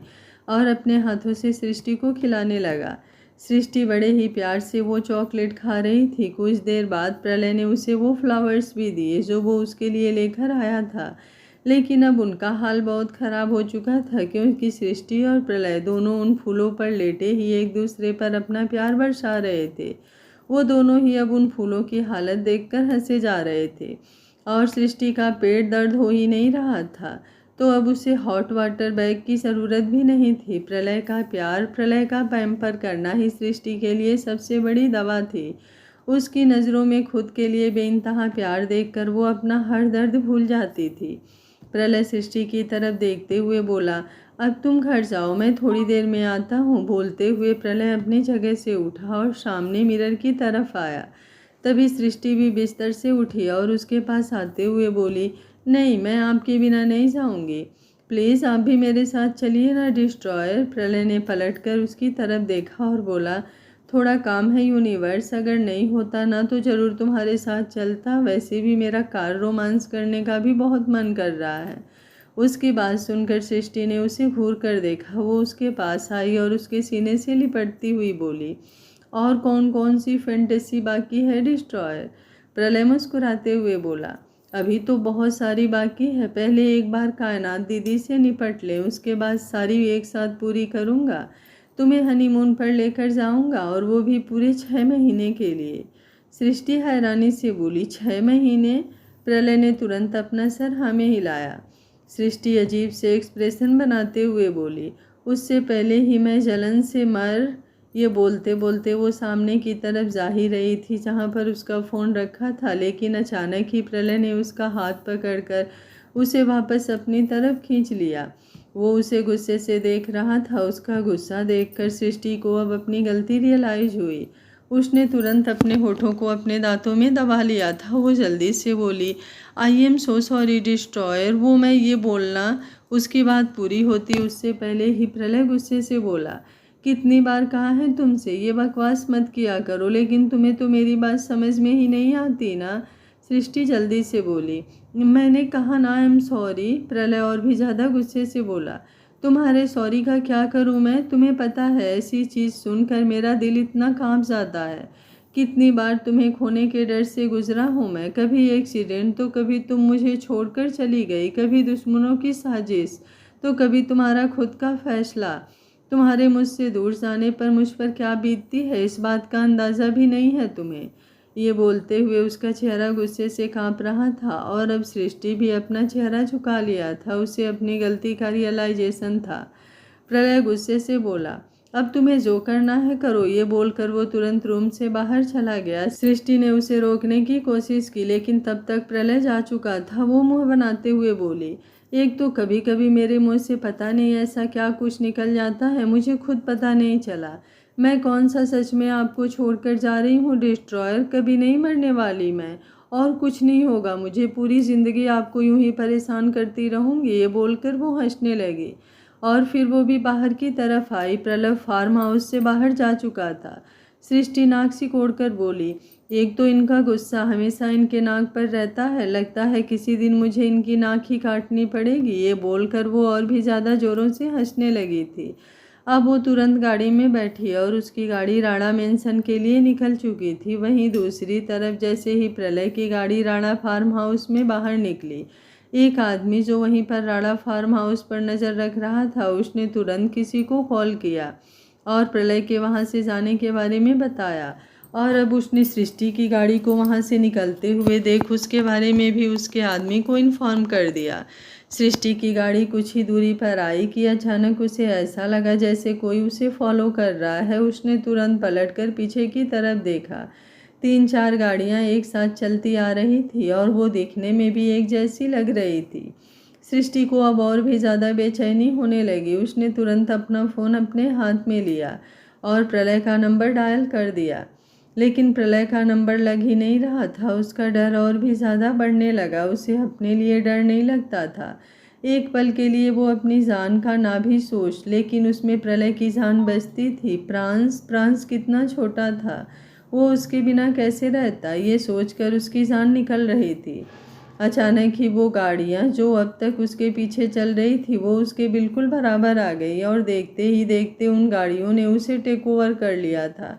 और अपने हाथों से सृष्टि को खिलाने लगा। सृष्टि बड़े ही प्यार से वो चॉकलेट खा रही थी। कुछ देर बाद प्रलय ने उसे वो फ्लावर्स भी दिए जो वो उसके लिए लेकर आया था, लेकिन अब उनका हाल बहुत ख़राब हो चुका था, क्योंकि सृष्टि और प्रलय दोनों उन फूलों पर लेटे ही एक दूसरे पर अपना प्यार बरसा रहे थे। वो दोनों ही अब उन फूलों की हालत देखकर हंसे जा रहे थे और सृष्टि का पेट दर्द हो ही नहीं रहा था, तो अब उसे हॉट वाटर बैग की ज़रूरत भी नहीं थी। प्रलय का प्यार, प्रलय का पैम्पर करना ही सृष्टि के लिए सबसे बड़ी दवा थी। उसकी नज़रों में खुद के लिए बेइंतहा प्यार देखकर वो अपना हर दर्द भूल जाती थी। प्रलय सृष्टि की तरफ देखते हुए बोला, अब तुम घर जाओ, मैं थोड़ी देर में आता हूँ। बोलते हुए प्रलय अपनी जगह से उठा और सामने मिरर की तरफ आया। तभी सृष्टि भी बिस्तर से उठी और उसके पास आते हुए बोली, नहीं, मैं आपके बिना नहीं जाऊंगी, प्लीज़ आप भी मेरे साथ चलिए ना डिस्ट्रॉयर। प्रलय ने पलटकर उसकी तरफ देखा और बोला, थोड़ा काम है यूनिवर्स, अगर नहीं होता ना तो ज़रूर तुम्हारे साथ चलता, वैसे भी मेरा कार रोमांस करने का भी बहुत मन कर रहा है। उसकी बात सुनकर सृष्टि ने उसे घूर कर देखा। वो उसके पास आई और उसके सीने से लिपटती हुई बोली, और कौन कौन सी फैंटेसी बाकी है डिस्ट्रॉयर? प्रलय मुस्कुराते हुए बोला, अभी तो बहुत सारी बाकी है, पहले एक बार कायनात दीदी से निपट ले, उसके बाद सारी एक साथ पूरी करूँगा। तुम्हें हनीमून पर लेकर जाऊँगा, और वो भी पूरे 6 महीने के लिए। सृष्टि हैरानी से बोली, 6 महीने? प्रलय ने तुरंत अपना सर हाँ में हिलाया। सृष्टि अजीब से एक्सप्रेशन बनाते हुए बोली, उससे पहले ही मैं जलन से मर। ये बोलते बोलते वो सामने की तरफ जा ही रही थी जहाँ पर उसका फ़ोन रखा था, लेकिन अचानक ही प्रलय ने उसका हाथ पकड़कर उसे वापस अपनी तरफ खींच लिया। वो उसे गुस्से से देख रहा था। उसका गुस्सा देखकर सृष्टि को अब अपनी गलती रियलाइज हुई। उसने तुरंत अपने होठों को अपने दांतों में दबा लिया था। वो जल्दी से बोली, I am so sorry destroyer. वो मैं ये बोलना, उसकी बात पूरी होती उससे पहले ही प्रलय गुस्से से बोला, कितनी बार कहा है तुमसे ये बकवास मत किया करो, लेकिन तुम्हें तो मेरी बात समझ में ही नहीं आती ना। सृष्टि जल्दी से बोली, मैंने कहा ना आई एम सॉरी। प्रलय और भी ज़्यादा गुस्से से बोला, तुम्हारे सॉरी का क्या करूं मैं? तुम्हें पता है ऐसी चीज़ सुनकर मेरा दिल इतना कांप जाता है। कितनी बार तुम्हें खोने के डर से गुजरा हूं मैं। कभी एक्सीडेंट तो कभी तुम मुझे छोड़कर चली गई, कभी दुश्मनों की साजिश तो कभी तुम्हारा खुद का फैसला। तुम्हारे मुझसे दूर जाने पर मुझ पर क्या बीतती है इस बात का अंदाज़ा भी नहीं है तुम्हें। ये बोलते हुए उसका चेहरा गुस्से से कांप रहा था और अब सृष्टि भी अपना चेहरा झुका लिया था। उसे अपनी गलती का रियलाइजेशन था। प्रलय गुस्से से बोला, अब तुम्हें जो करना है करो। ये बोलकर वो तुरंत रूम से बाहर चला गया। सृष्टि ने उसे रोकने की कोशिश की लेकिन तब तक प्रलय जा चुका था। वो मुंह बनाते हुए बोली, एक तो कभी कभी मेरे मुंह से पता नहीं ऐसा क्या कुछ निकल जाता है, मुझे खुद पता नहीं चला। मैं कौन सा सच में आपको छोड़कर जा रही हूँ डिस्ट्रॉयर? कभी नहीं मरने वाली मैं, और कुछ नहीं होगा मुझे। पूरी ज़िंदगी आपको यूं ही परेशान करती रहूँगी। ये बोलकर वो हंसने लगी और फिर वो भी बाहर की तरफ आई। प्रलय फार्म हाउस से बाहर जा चुका था। सृष्टि नाक सिकोड़कर बोली, एक तो इनका गुस्सा हमेशा इनके नाक पर रहता है, लगता है किसी दिन मुझे इनकी नाक ही काटनी पड़ेगी। ये बोलकर वो और भी ज़्यादा ज़ोरों से हंसने लगी थी। अब वो तुरंत गाड़ी में बैठी और उसकी गाड़ी राणा मेंशन के लिए निकल चुकी थी। वहीं दूसरी तरफ जैसे ही प्रलय की गाड़ी राणा फार्म हाउस में बाहर निकली, एक आदमी जो वहीं पर राणा फार्म हाउस पर नज़र रख रहा था, उसने तुरंत किसी को कॉल किया और प्रलय के वहां से जाने के बारे में बताया। और अब उसने सृष्टि की गाड़ी को वहां से निकलते हुए देख उसके बारे में भी उसके आदमी को इन्फॉर्म कर दिया। सृष्टि की गाड़ी कुछ ही दूरी पर आई कि अचानक उसे ऐसा लगा जैसे कोई उसे फॉलो कर रहा है। उसने तुरंत पलटकर पीछे की तरफ देखा। 3-4 गाड़ियां एक साथ चलती आ रही थी और वो देखने में भी एक जैसी लग रही थी। सृष्टि को अब और भी ज़्यादा बेचैनी होने लगी। उसने तुरंत अपना फ़ोन अपने हाथ में लिया और प्रलय का नंबर डायल कर दिया, लेकिन प्रलय का नंबर लग ही नहीं रहा था। उसका डर और भी ज़्यादा बढ़ने लगा। उसे अपने लिए डर नहीं लगता था। एक पल के लिए वो अपनी जान का ना भी सोच, लेकिन उसमें प्रलय की जान बचती थी। प्रांस कितना छोटा था, वो उसके बिना कैसे रहता, ये सोचकर उसकी जान निकल रही थी। अचानक ही वो गाड़ियाँ जो अब तक उसके पीछे चल रही थी वो उसके बिल्कुल बराबर आ गई और देखते ही देखते उन गाड़ियों ने उसे टेक ओवर कर लिया था।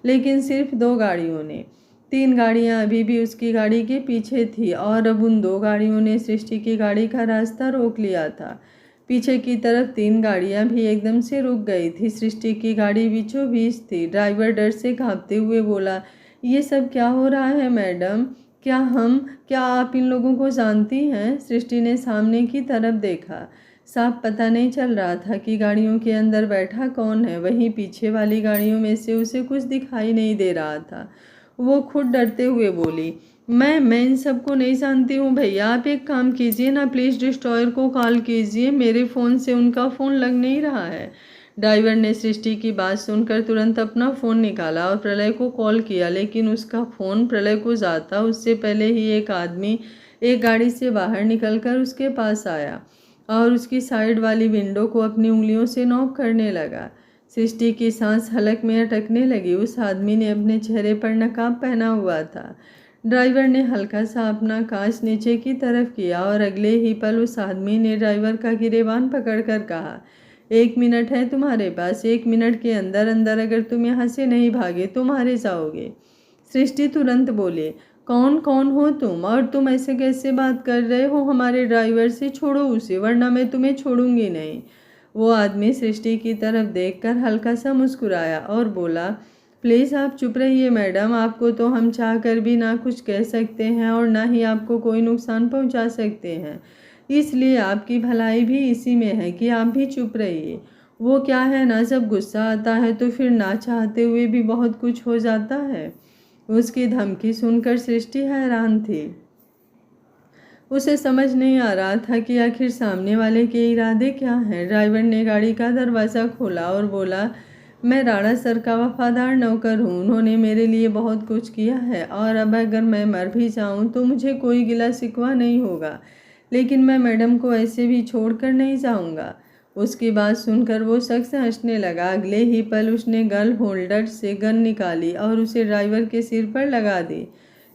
लेकिन सिर्फ 2 गाड़ियों ने। 3 गाड़ियाँ अभी भी उसकी गाड़ी के पीछे थी और अब उन 2 गाड़ियों ने सृष्टि की गाड़ी का रास्ता रोक लिया था। पीछे की तरफ 3 गाड़ियाँ भी एकदम से रुक गई थी। सृष्टि की गाड़ी बीचों बीच थी। ड्राइवर डर से कांपते हुए बोला, ये सब क्या हो रहा है मैडम? क्या आप इन लोगों को जानती हैं? सृष्टि ने सामने की तरफ देखा। साफ पता नहीं चल रहा था कि गाड़ियों के अंदर बैठा कौन है। वहीं पीछे वाली गाड़ियों में से उसे कुछ दिखाई नहीं दे रहा था। वो खुद डरते हुए बोली, मैं इन सबको नहीं जानती हूँ भैया। आप एक काम कीजिए ना, प्लीज़ डिस्ट्रॉयर को कॉल कीजिए। मेरे फ़ोन से उनका फ़ोन लग नहीं रहा है। ड्राइवर ने सृष्टि की बात सुनकर तुरंत अपना फ़ोन निकाला और प्रलय को कॉल किया, लेकिन उसका फ़ोन प्रलय को जाता उससे पहले ही एक आदमी एक गाड़ी से बाहर निकलकर उसके पास आया और उसकी साइड वाली विंडो को अपनी उंगलियों से नॉक करने लगा। सृष्टि की सांस हलक में अटकने लगी। उस आदमी ने अपने चेहरे पर नकाब पहना हुआ था। ड्राइवर ने हल्का सा अपना कांच नीचे की तरफ किया और अगले ही पल उस आदमी ने ड्राइवर का गिरेबान पकड़कर कहा, 1 मिनट है तुम्हारे पास। 1 मिनट के अंदर अंदर अगर तुम यहाँ से नहीं भागे तो मारे जाओगे। सृष्टि तुरंत बोले, कौन हो तुम और तुम ऐसे कैसे बात कर रहे हो हमारे ड्राइवर से? छोड़ो उसे वरना मैं तुम्हें छोड़ूंगी नहीं। वो आदमी सृष्टि की तरफ देखकर हल्का सा मुस्कुराया और बोला, प्लीज़ आप चुप रहिए मैडम। आपको तो हम चाह कर भी ना कुछ कह सकते हैं और ना ही आपको कोई नुकसान पहुंचा सकते हैं, इसलिए आपकी भलाई भी इसी में है कि आप भी चुप रहिए। वो क्या है ना, जब गुस्सा आता है तो फिर ना चाहते हुए भी बहुत कुछ हो जाता है। उसकी धमकी सुनकर सृष्टि हैरान थी। उसे समझ नहीं आ रहा था कि आखिर सामने वाले के इरादे क्या हैं। ड्राइवर ने गाड़ी का दरवाज़ा खोला और बोला, मैं राणा सर का वफादार नौकर हूँ। उन्होंने मेरे लिए बहुत कुछ किया है और अब अगर मैं मर भी जाऊँ तो मुझे कोई गिला शिकवा नहीं होगा, लेकिन मैं मैडम को ऐसे भी छोड़कर नहीं जाऊँगा। उसकी बात सुनकर वो शख्स हंसने लगा। अगले ही पल उसने गन होल्डर से गन निकाली और उसे ड्राइवर के सिर पर लगा दी।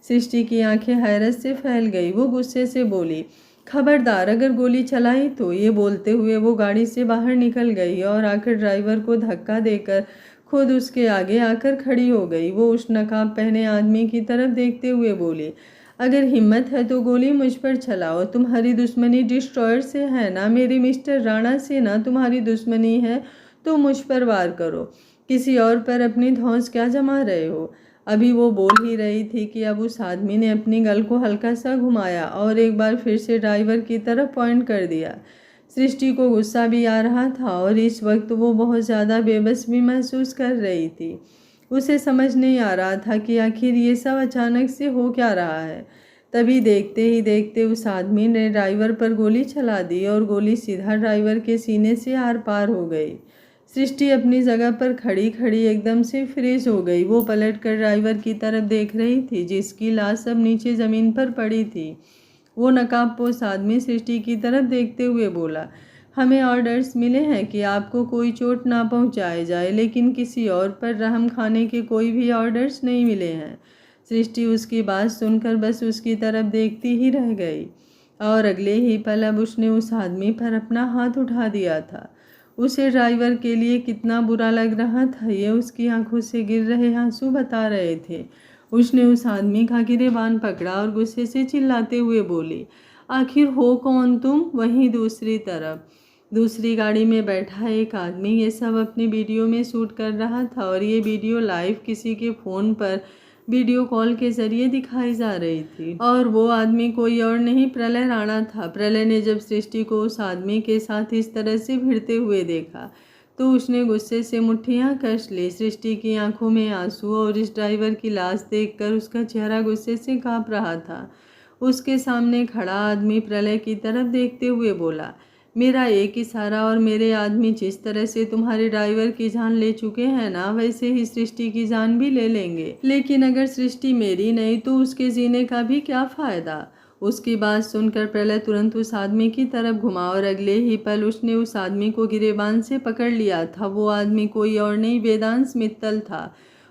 सृष्टि की आंखें हैरत से फैल गई। वो गुस्से से बोली, खबरदार अगर गोली चलाई तो। ये बोलते हुए वो गाड़ी से बाहर निकल गई और आकर ड्राइवर को धक्का देकर खुद उसके आगे आकर खड़ी हो गई। वो उस नकाब पहने आदमी की तरफ देखते हुए बोली, अगर हिम्मत है तो गोली मुझ पर चलाओ। तुम्हारी दुश्मनी डिस्ट्रॉयर से है ना, मेरे मिस्टर राणा से ना तुम्हारी दुश्मनी है तो मुझ पर वार करो। किसी और पर अपनी धौंस क्या जमा रहे हो। अभी वो बोल ही रही थी कि अब उस आदमी ने अपनी गल को हल्का सा घुमाया और एक बार फिर से ड्राइवर की तरफ पॉइंट कर दिया। सृष्टि को गुस्सा भी आ रहा था और इस वक्त वो बहुत ज़्यादा बेबस भी महसूस कर रही थी। उसे समझ नहीं आ रहा था कि आखिर ये सब अचानक से हो क्या रहा है। तभी देखते ही देखते उस आदमी ने ड्राइवर पर गोली चला दी और गोली सीधा ड्राइवर के सीने से आर पार हो गई। सृष्टि अपनी जगह पर खड़ी खड़ी एकदम से फ्रीज हो गई। वो पलटकर ड्राइवर की तरफ देख रही थी जिसकी लाश अब नीचे ज़मीन पर पड़ी थी। वो नकाबपोश आदमी सृष्टि की तरफ देखते हुए बोला, हमें ऑर्डर्स मिले हैं कि आपको कोई चोट ना पहुंचाए जाए, लेकिन किसी और पर रहम खाने के कोई भी ऑर्डर्स नहीं मिले हैं। सृष्टि उसकी बात सुनकर बस उसकी तरफ देखती ही रह गई और अगले ही पल अब उसने उस आदमी पर अपना हाथ उठा दिया था। उसे ड्राइवर के लिए कितना बुरा लग रहा था ये उसकी आंखों से गिर रहे आंसू बता रहे थे। उसने उस आदमी का गिरेबान पकड़ा और गुस्से से चिल्लाते हुए बोली, आखिर हो कौन तुम। वहीं दूसरी तरफ दूसरी गाड़ी में बैठा एक आदमी ये सब अपनी वीडियो में शूट कर रहा था और ये वीडियो लाइव किसी के फ़ोन पर वीडियो कॉल के जरिए दिखाई जा रही थी। और वो आदमी कोई और नहीं प्रलय राणा था। प्रलय ने जब सृष्टि को उस आदमी के साथ इस तरह से भिड़ते हुए देखा तो उसने गुस्से से मुट्ठियां कस ली। सृष्टि की आंखों में आंसू और इस ड्राइवर की लाश देखकर उसका चेहरा गुस्से से कांप रहा था। उसके सामने खड़ा आदमी प्रलय की तरफ देखते हुए बोला, मेरा एक इशारा और मेरे आदमी जिस तरह से तुम्हारे ड्राइवर की जान ले चुके हैं ना, वैसे ही सृष्टि की जान भी ले लेंगे। लेकिन अगर सृष्टि मेरी नहीं तो उसके जीने का भी क्या फ़ायदा। उसकी बात सुनकर प्रलय तुरंत उस आदमी की तरफ घुमा और अगले ही पल उसने उस आदमी को गिरेबान से पकड़ लिया था। वो आदमी कोई और नहीं वेदांश मित्तल था।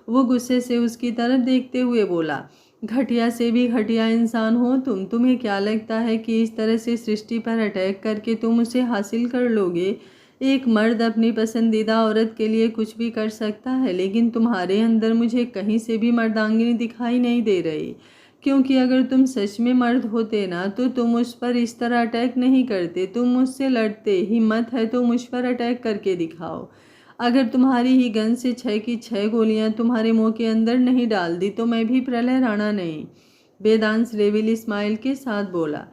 वो गुस्से से उसकी तरफ देखते हुए बोला, घटिया से भी घटिया इंसान हो तुम। तुम्हें क्या लगता है कि इस तरह से सृष्टि पर अटैक करके तुम उसे हासिल कर लोगे। एक मर्द अपनी पसंदीदा औरत के लिए कुछ भी कर सकता है, लेकिन तुम्हारे अंदर मुझे कहीं से भी मर्दांगिनी दिखाई नहीं दे रही। क्योंकि अगर तुम सच में मर्द होते ना तो तुम उस पर इस तरह अटैक नहीं करते, तुम मुझसे लड़ते। हिम्मत है तो मुझ पर अटैक करके दिखाओ। अगर तुम्हारी ही गन से 6 की 6 गोलियां तुम्हारे मुंह के अंदर नहीं डाल दी तो मैं भी प्रलय राणा नहीं। वेदांश रेविल स्माइल के साथ बोला,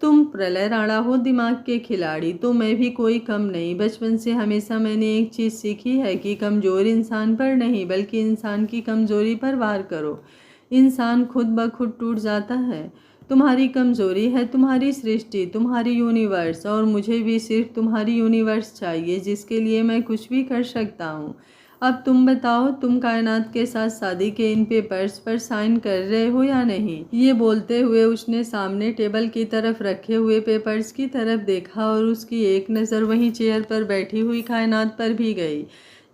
तुम प्रलय राणा हो दिमाग के खिलाड़ी, तो मैं भी कोई कम नहीं। बचपन से हमेशा मैंने एक चीज़ सीखी है कि कमज़ोर इंसान पर नहीं बल्कि इंसान की कमज़ोरी पर वार करो। इंसान खुद ब खुद टूट जाता है। तुम्हारी कमज़ोरी है तुम्हारी सृष्टि, तुम्हारी यूनिवर्स, और मुझे भी सिर्फ तुम्हारी यूनिवर्स चाहिए जिसके लिए मैं कुछ भी कर सकता हूँ। अब तुम बताओ, तुम कायनात के साथ शादी के इन पेपर्स पर साइन कर रहे हो या नहीं। ये बोलते हुए उसने सामने टेबल की तरफ रखे हुए पेपर्स की तरफ देखा और उसकी एक नज़र वहीं चेयर पर बैठी हुई कायनात पर भी गई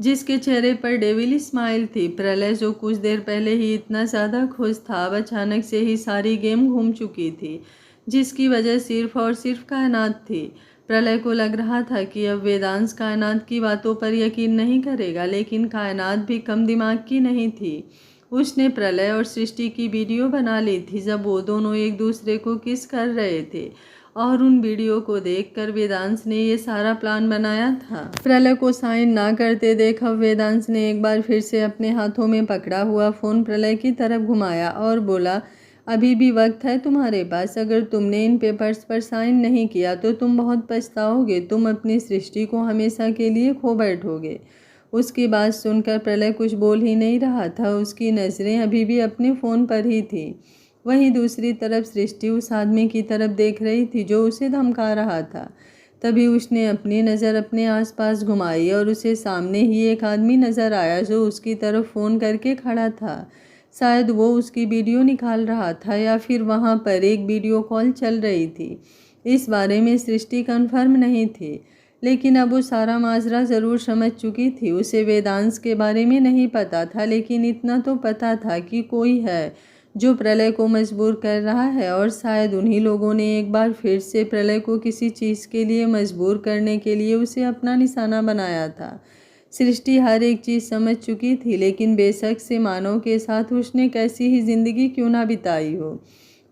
जिसके चेहरे पर डेविल स्माइल थी। प्रलय जो कुछ देर पहले ही इतना ज़्यादा खुश था, अब अचानक से ही सारी गेम घूम चुकी थी जिसकी वजह सिर्फ और सिर्फ कायनात थी। प्रलय को लग रहा था कि अब वेदांश कायनात की बातों पर यकीन नहीं करेगा, लेकिन कायनात भी कम दिमाग की नहीं थी। उसने प्रलय और सृष्टि की वीडियो बना ली थी जब वो दोनों एक दूसरे को किस कर रहे थे और उन वीडियो को देखकर वेदांश ने ये सारा प्लान बनाया था। प्रलय को साइन ना करते देख अब वेदांश ने एक बार फिर से अपने हाथों में पकड़ा हुआ फ़ोन प्रलय की तरफ घुमाया और बोला, अभी भी वक्त है तुम्हारे पास। अगर तुमने इन पेपर्स पर साइन नहीं किया तो तुम बहुत पछताओगे। तुम अपनी सृष्टि को हमेशा के लिए खो बैठोगे। उसकी बात सुनकर प्रलय कुछ बोल ही नहीं रहा था। उसकी नज़रें अभी भी अपने फ़ोन पर ही थी। वहीं दूसरी तरफ सृष्टि उस आदमी की तरफ देख रही थी जो उसे धमका रहा था। तभी उसने अपनी नज़र अपने आसपास घुमाई और उसे सामने ही एक आदमी नज़र आया जो उसकी तरफ फ़ोन करके खड़ा था। शायद वो उसकी वीडियो निकाल रहा था या फिर वहाँ पर एक वीडियो कॉल चल रही थी। इस बारे में सृष्टि कन्फर्म नहीं थी, लेकिन अब वो सारा माजरा ज़रूर समझ चुकी थी। उसे वेदांश के बारे में नहीं पता था, लेकिन इतना तो पता था कि कोई है जो प्रलय को मजबूर कर रहा है, और शायद उन्हीं लोगों ने एक बार फिर से प्रलय को किसी चीज़ के लिए मजबूर करने के लिए उसे अपना निशाना बनाया था। सृष्टि हर एक चीज़ समझ चुकी थी, लेकिन बेशक से मानव के साथ उसने कैसी ही जिंदगी क्यों ना बिताई हो,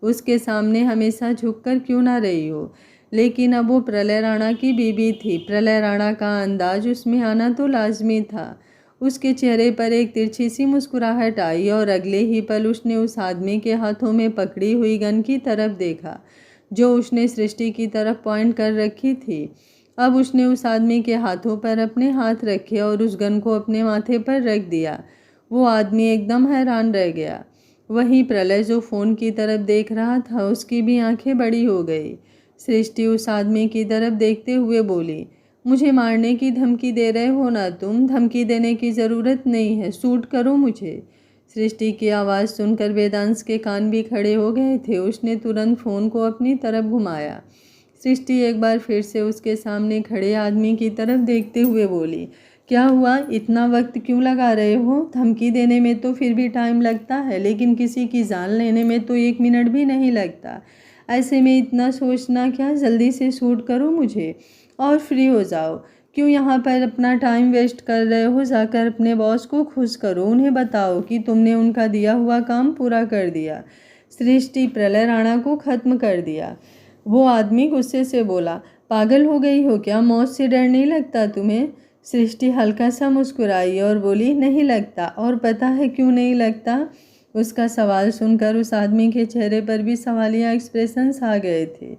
उसके सामने हमेशा झुककर क्यों ना रही हो, लेकिन अब वो प्रलय राणा की बीवी थी। प्रलय राणा का अंदाज उसमें आना तो लाजमी था। उसके चेहरे पर एक तिरछी सी मुस्कुराहट आई और अगले ही पल उसने उस आदमी के हाथों में पकड़ी हुई गन की तरफ देखा जो उसने सृष्टि की तरफ पॉइंट कर रखी थी। अब उसने उस आदमी के हाथों पर अपने हाथ रखे और उस गन को अपने माथे पर रख दिया। वो आदमी एकदम हैरान रह गया। वहीं प्रलय जो फ़ोन की तरफ देख रहा था, उसकी भी आंखें बड़ी हो गई। सृष्टि उस आदमी की तरफ देखते हुए बोली, मुझे मारने की धमकी दे रहे हो ना तुम? धमकी देने की ज़रूरत नहीं है, शूट करो मुझे। सृष्टि की आवाज़ सुनकर वेदांश के कान भी खड़े हो गए थे। उसने तुरंत फ़ोन को अपनी तरफ घुमाया। सृष्टि एक बार फिर से उसके सामने खड़े आदमी की तरफ देखते हुए बोली, क्या हुआ? इतना वक्त क्यों लगा रहे हो? धमकी देने में तो फिर भी टाइम लगता है, लेकिन किसी की जान लेने में तो 1 मिनट भी नहीं लगता। ऐसे में इतना सोचना क्या? जल्दी से शूट करो मुझे और फ्री हो जाओ। क्यों यहाँ पर अपना टाइम वेस्ट कर रहे हो? जाकर अपने बॉस को खुश करो, उन्हें बताओ कि तुमने उनका दिया हुआ काम पूरा कर दिया, सृष्टि प्रलय राणा को ख़त्म कर दिया। वो आदमी गुस्से से बोला, पागल हो गई हो क्या? मौत से डर नहीं लगता तुम्हें? सृष्टि हल्का सा मुस्कुराई और बोली, नहीं लगता। और पता है क्यों नहीं लगता? उसका सवाल सुनकर उस आदमी के चेहरे पर भी सवालिया एक्सप्रेशंस आ गए थे।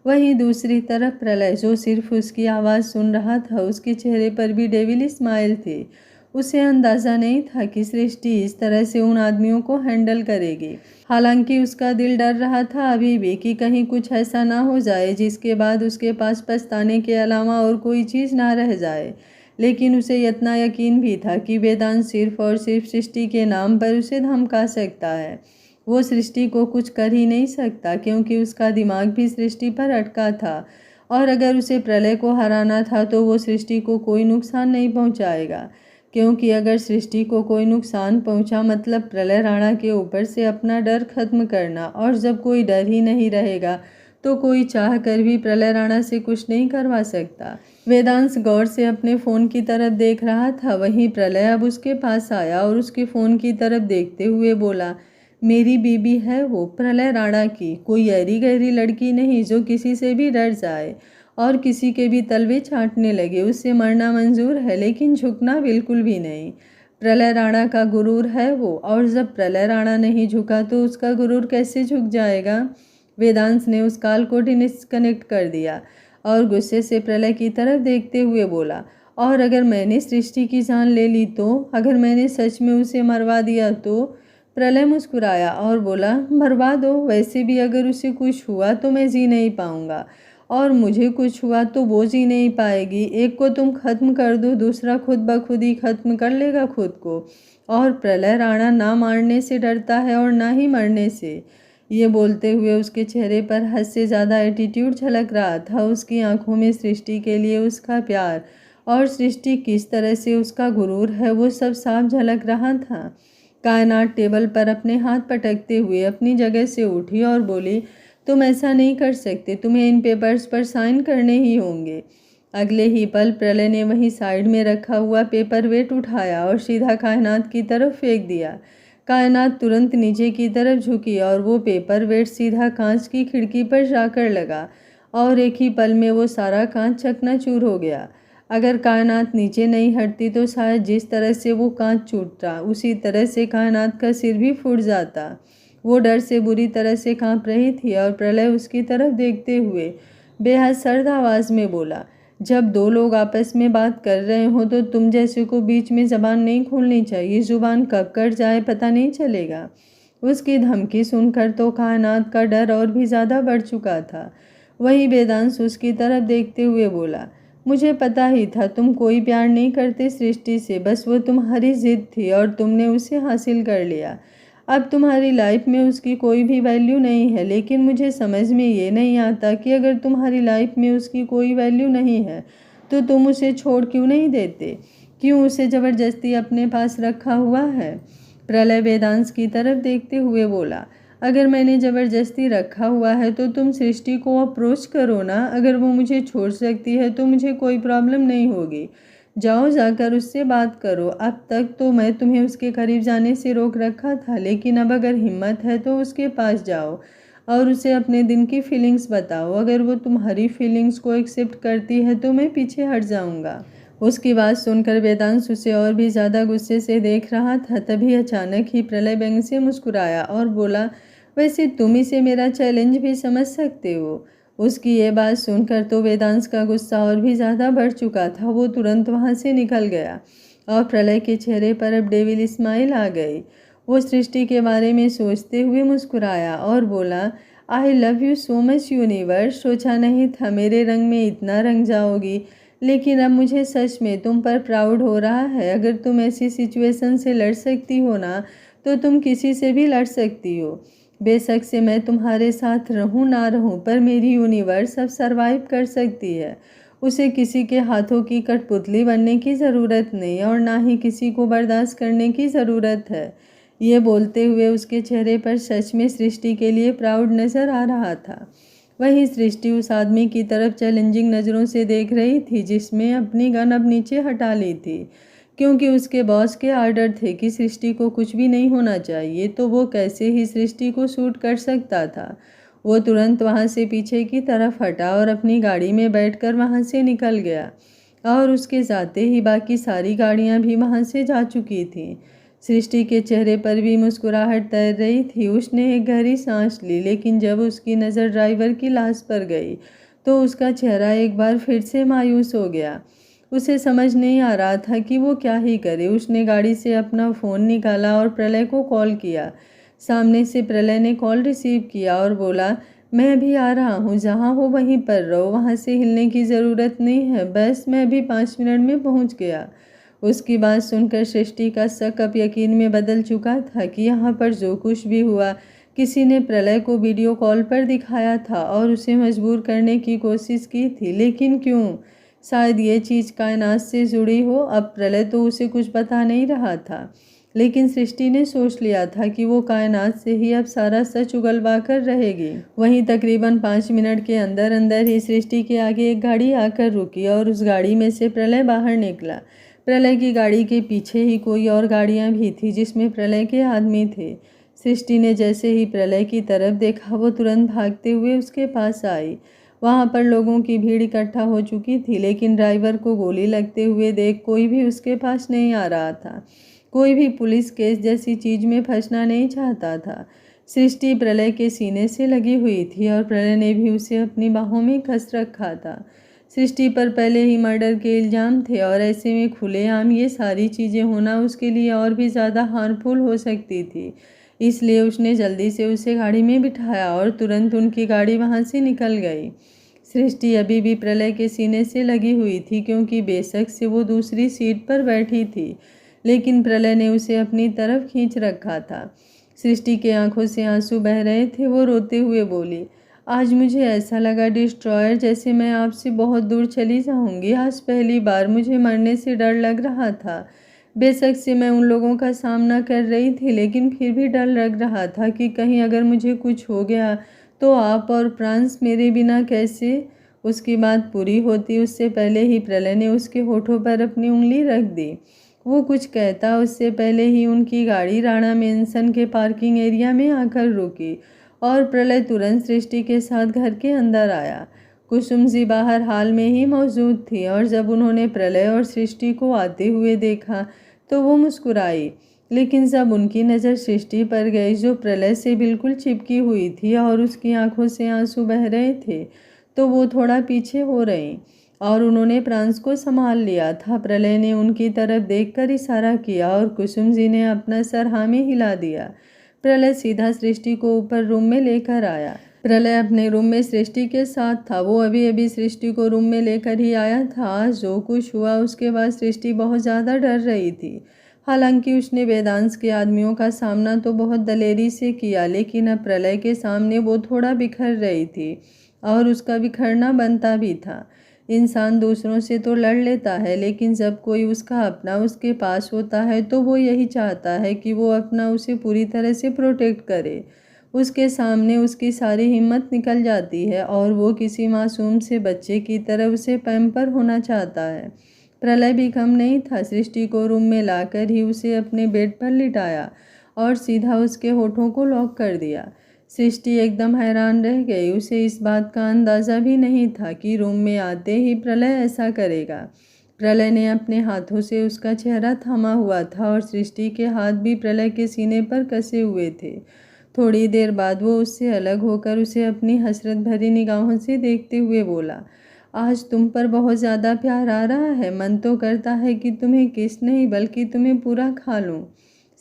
वहीं दूसरी तरफ प्रलय जो सिर्फ उसकी आवाज़ सुन रहा था, उसके चेहरे पर भी डेविल स्माइल थी। उसे अंदाज़ा नहीं था कि सृष्टि इस तरह से उन आदमियों को हैंडल करेगी। हालांकि उसका दिल डर रहा था अभी भी कि कहीं कुछ ऐसा ना हो जाए जिसके बाद उसके पास पछताने के अलावा और कोई चीज़ ना रह जाए। लेकिन उसे इतना यकीन भी था कि वेदांत सिर्फ और सिर्फ सृष्टि के नाम पर उसे धमका सकता है। वो सृष्टि को कुछ कर ही नहीं सकता, क्योंकि उसका दिमाग भी सृष्टि पर अटका था। और अगर उसे प्रलय को हराना था तो वो सृष्टि को कोई नुकसान नहीं पहुंचाएगा, क्योंकि अगर सृष्टि को कोई नुकसान पहुंचा मतलब प्रलय राणा के ऊपर से अपना डर खत्म करना। और जब कोई डर ही नहीं रहेगा तो कोई चाह कर भी प्रलय राणा से कुछ नहीं करवा सकता। वेदांश गौर से अपने फ़ोन की तरफ देख रहा था। वहीं प्रलय अब उसके पास आया और उसके फ़ोन की तरफ देखते हुए बोला, मेरी बीबी है वो, प्रलय राणा की, कोई ऐरी गहरी लड़की नहीं जो किसी से भी डर जाए और किसी के भी तलवे चाटने लगे। उससे मरना मंजूर है, लेकिन झुकना बिल्कुल भी नहीं। प्रलय राणा का गुरूर है वो, और जब प्रलय राणा नहीं झुका तो उसका गुरूर कैसे झुक जाएगा? वेदांश ने उस कॉल को डिस्कनेक्ट कर दिया और गुस्से से प्रलय की तरफ देखते हुए बोला, और अगर मैंने सृष्टि की जान ले ली तो? अगर मैंने सच में उसे मरवा दिया तो? प्रलय मुस्कुराया और बोला, मरवा दो। वैसे भी अगर उसे कुछ हुआ तो मैं जी नहीं पाऊंगा, और मुझे कुछ हुआ तो वो जी नहीं पाएगी। एक को तुम खत्म कर दो, दूसरा खुद ब खुद ही खत्म कर लेगा खुद को। और प्रलय राणा ना मारने से डरता है और ना ही मरने से। ये बोलते हुए उसके चेहरे पर हद से ज़्यादा एटीट्यूड झलक रहा था। उसकी आंखों में सृष्टि के लिए उसका प्यार और सृष्टि किस तरह से उसका गुरूर है वो सब साफ झलक रहा था। कायनात टेबल पर अपने हाथ पटकते हुए अपनी जगह से उठी और बोली, तुम ऐसा नहीं कर सकते, तुम्हें इन पेपर्स पर साइन करने ही होंगे। अगले ही पल प्रलय ने वहीं साइड में रखा हुआ पेपर वेट उठाया और सीधा कायनात की तरफ फेंक दिया। कायनात तुरंत नीचे की तरफ झुकी और वो पेपर वेट सीधा कांच की खिड़की पर जाकर लगा और एक ही पल में वो सारा कांच चकनाचूर हो गया। अगर कायनात नीचे नहीं हटती तो शायद जिस तरह से वो कांच टूटा उसी तरह से कायनात का सिर भी फूट जाता। वो डर से बुरी तरह से कांप रही थी और प्रलय उसकी तरफ देखते हुए बेहद सर्द आवाज़ में बोला, जब दो लोग आपस में बात कर रहे हो तो तुम जैसे को बीच में ज़बान नहीं खोलनी चाहिए। ज़ुबान कब कट जाए पता नहीं चलेगा। उसकी धमकी सुनकर तो कायनात का डर और भी ज़्यादा बढ़ चुका था। वही वेदांश उसकी तरफ देखते हुए बोला, मुझे पता ही था तुम कोई प्यार नहीं करते सृष्टि से, बस वो तुम्हारी जिद थी और तुमने उसे हासिल कर लिया। अब तुम्हारी लाइफ में उसकी कोई भी वैल्यू नहीं है, लेकिन मुझे समझ में ये नहीं आता कि अगर तुम्हारी लाइफ में उसकी कोई वैल्यू नहीं है तो तुम उसे छोड़ क्यों नहीं देते? क्यों उसे ज़बरदस्ती अपने पास रखा हुआ है? प्रलय वेदांश की तरफ देखते हुए बोला, अगर मैंने ज़बरदस्ती रखा हुआ है तो तुम सृष्टि को अप्रोच करो ना। अगर वो मुझे छोड़ सकती है तो मुझे कोई प्रॉब्लम नहीं होगी। जाओ, जाकर उससे बात करो। अब तक तो मैं तुम्हें उसके करीब जाने से रोक रखा था, लेकिन अब अगर हिम्मत है तो उसके पास जाओ और उसे अपने दिन की फीलिंग्स बताओ। अगर वो तुम्हारी फीलिंग्स को एक्सेप्ट करती है तो मैं पीछे हट जाऊंगा। उसकी बात सुनकर वेदांश उसे और भी ज़्यादा गुस्से से देख रहा था। तभी अचानक ही प्रलय व्यंग से मुस्कुराया और बोला, वैसे तुम इसे मेरा चैलेंज भी समझ सकते हो। उसकी ये बात सुनकर तो वेदांश का गुस्सा और भी ज़्यादा बढ़ चुका था। वो तुरंत वहाँ से निकल गया और प्रलय के चेहरे पर अब डेविल स्माइल आ गई। वो सृष्टि के बारे में सोचते हुए मुस्कुराया और बोला, I love you so much universe. सोचा नहीं था मेरे रंग में इतना रंग जाओगी, लेकिन अब मुझे सच में तुम पर प्राउड हो रहा है। अगर तुम ऐसी सिचुएशन से लड़ सकती हो ना, तो तुम किसी से भी लड़ सकती हो। बेशक से मैं तुम्हारे साथ रहूं ना रहूं, पर मेरी यूनिवर्स अब सरवाइव कर सकती है। उसे किसी के हाथों की कठपुतली बनने की ज़रूरत नहीं और ना ही किसी को बर्दाश्त करने की ज़रूरत है। ये बोलते हुए उसके चेहरे पर सच में सृष्टि के लिए प्राउड नज़र आ रहा था। वहीं सृष्टि उस आदमी की तरफ चैलेंजिंग नज़रों से देख रही थी जिसमें अपनी गन अब नीचे हटा ली थी, क्योंकि उसके बॉस के आर्डर थे कि सृष्टि को कुछ भी नहीं होना चाहिए। तो वो कैसे ही सृष्टि को शूट कर सकता था। वो तुरंत वहाँ से पीछे की तरफ हटा और अपनी गाड़ी में बैठकर वहाँ से निकल गया और उसके जाते ही बाकी सारी गाड़ियाँ भी वहाँ से जा चुकी थीं। सृष्टि के चेहरे पर भी मुस्कुराहट तैर रही थी। उसने एक गहरी सांस ली, लेकिन जब उसकी नज़र ड्राइवर की लाश पर गई तो उसका चेहरा एक बार फिर से मायूस हो गया। उसे समझ नहीं आ रहा था कि वो क्या ही करे। उसने गाड़ी से अपना फ़ोन निकाला और प्रलय को कॉल किया। सामने से प्रलय ने कॉल रिसीव किया और बोला, मैं अभी आ रहा हूँ, जहाँ हो वहीं पर रहो, वहाँ से हिलने की ज़रूरत नहीं है, बस मैं अभी 5 मिनट में पहुँच गया। उसकी बात सुनकर सृष्टि का शक अब यकीन में बदल चुका था कि यहाँ पर जो कुछ भी हुआ, किसी ने प्रलय को वीडियो कॉल पर दिखाया था और उसे मजबूर करने की कोशिश की थी। लेकिन क्यों? शायद ये चीज़ कायनात से जुड़ी हो। अब प्रलय तो उसे कुछ बता नहीं रहा था, लेकिन सृष्टि ने सोच लिया था कि वो कायनात से ही अब सारा सच उगलवा कर रहेगी। वहीं तकरीबन 5 मिनट के अंदर अंदर ही सृष्टि के आगे एक गाड़ी आकर रुकी और उस गाड़ी में से प्रलय बाहर निकला। प्रलय की गाड़ी के पीछे ही कोई और गाड़ियां भी थी जिसमें प्रलय के आदमी थे। सृष्टि ने जैसे ही प्रलय की तरफ देखा, वो तुरंत भागते हुए उसके पास आई। वहां पर लोगों की भीड़ इकट्ठा हो चुकी थी, लेकिन ड्राइवर को गोली लगते हुए देख कोई भी उसके पास नहीं आ रहा था। कोई भी पुलिस केस जैसी चीज़ में फंसना नहीं चाहता था। सृष्टि प्रलय के सीने से लगी हुई थी और प्रलय ने भी उसे अपनी बाहों में कस रखा था। सृष्टि पर पहले ही मर्डर के इल्ज़ाम थे और ऐसे में खुलेआम ये सारी चीज़ें होना उसके लिए और भी ज़्यादा हार्मफुल हो सकती थी। इसलिए उसने जल्दी से उसे गाड़ी में बिठाया और तुरंत उनकी गाड़ी वहाँ से निकल गई। सृष्टि अभी भी प्रलय के सीने से लगी हुई थी, क्योंकि बेशक से वो दूसरी सीट पर बैठी थी, लेकिन प्रलय ने उसे अपनी तरफ खींच रखा था। सृष्टि के आंखों से आंसू बह रहे थे। वो रोते हुए बोली, आज मुझे ऐसा लगा डिस्ट्रॉयर जैसे मैं आपसे बहुत दूर चली जाऊंगी। आज पहली बार मुझे मरने से डर लग रहा था। बेशक से मैं उन लोगों का सामना कर रही थी, लेकिन फिर भी डर लग रहा था कि कहीं अगर मुझे कुछ हो गया तो आप और प्रांस मेरे बिना कैसे। उसकी बात पूरी होती उससे पहले ही प्रलय ने उसके होठों पर अपनी उंगली रख दी। वो कुछ कहता उससे पहले ही उनकी गाड़ी राणा मेंशन के पार्किंग एरिया में आकर रुकी और प्रलय तुरंत सृष्टि के साथ घर के अंदर आया। कुसुम जी बाहर हाल में ही मौजूद थी और जब उन्होंने प्रलय और सृष्टि को आते हुए देखा तो वो मुस्कुराई, लेकिन जब उनकी नज़र सृष्टि पर गई जो प्रलय से बिल्कुल चिपकी हुई थी और उसकी आंखों से आंसू बह रहे थे, तो वो थोड़ा पीछे हो रही और उन्होंने प्रांस को संभाल लिया था। प्रलय ने उनकी तरफ देखकर इशारा किया और कुसुम जी ने अपना सर हाँ में हिला दिया। प्रलय सीधा सृष्टि को ऊपर रूम में लेकर आया। प्रलय अपने रूम में सृष्टि के साथ था। वो अभी अभी सृष्टि को रूम में लेकर ही आया था। आज जो कुछ हुआ उसके बाद सृष्टि बहुत ज़्यादा डर रही थी। हालांकि उसने वेदांश के आदमियों का सामना तो बहुत दलेरी से किया, लेकिन अब प्रलय के सामने वो थोड़ा बिखर रही थी और उसका बिखरना बनता भी था। इंसान दूसरों से तो लड़ लेता है, लेकिन जब कोई उसका अपना उसके पास होता है तो वो यही चाहता है कि वो अपना उसे पूरी तरह से प्रोटेक्ट करे। उसके सामने उसकी सारी हिम्मत निकल जाती है और वो किसी मासूम से बच्चे की तरह उसे पैम्पर होना चाहता है। प्रलय भी कम नहीं था। सृष्टि को रूम में लाकर ही उसे अपने बेड पर लिटाया और सीधा उसके होठों को लॉक कर दिया। सृष्टि एकदम हैरान रह गई। उसे इस बात का अंदाज़ा भी नहीं था कि रूम में आते ही प्रलय ऐसा करेगा। प्रलय ने अपने हाथों से उसका चेहरा थामा हुआ था और सृष्टि के हाथ भी प्रलय के सीने पर कसे हुए थे। थोड़ी देर बाद वो उससे अलग होकर उसे अपनी हसरत भरी निगाहों से देखते हुए बोला, आज तुम पर बहुत ज़्यादा प्यार आ रहा है। मन तो करता है कि तुम्हें किस नहीं बल्कि तुम्हें पूरा खा लूँ।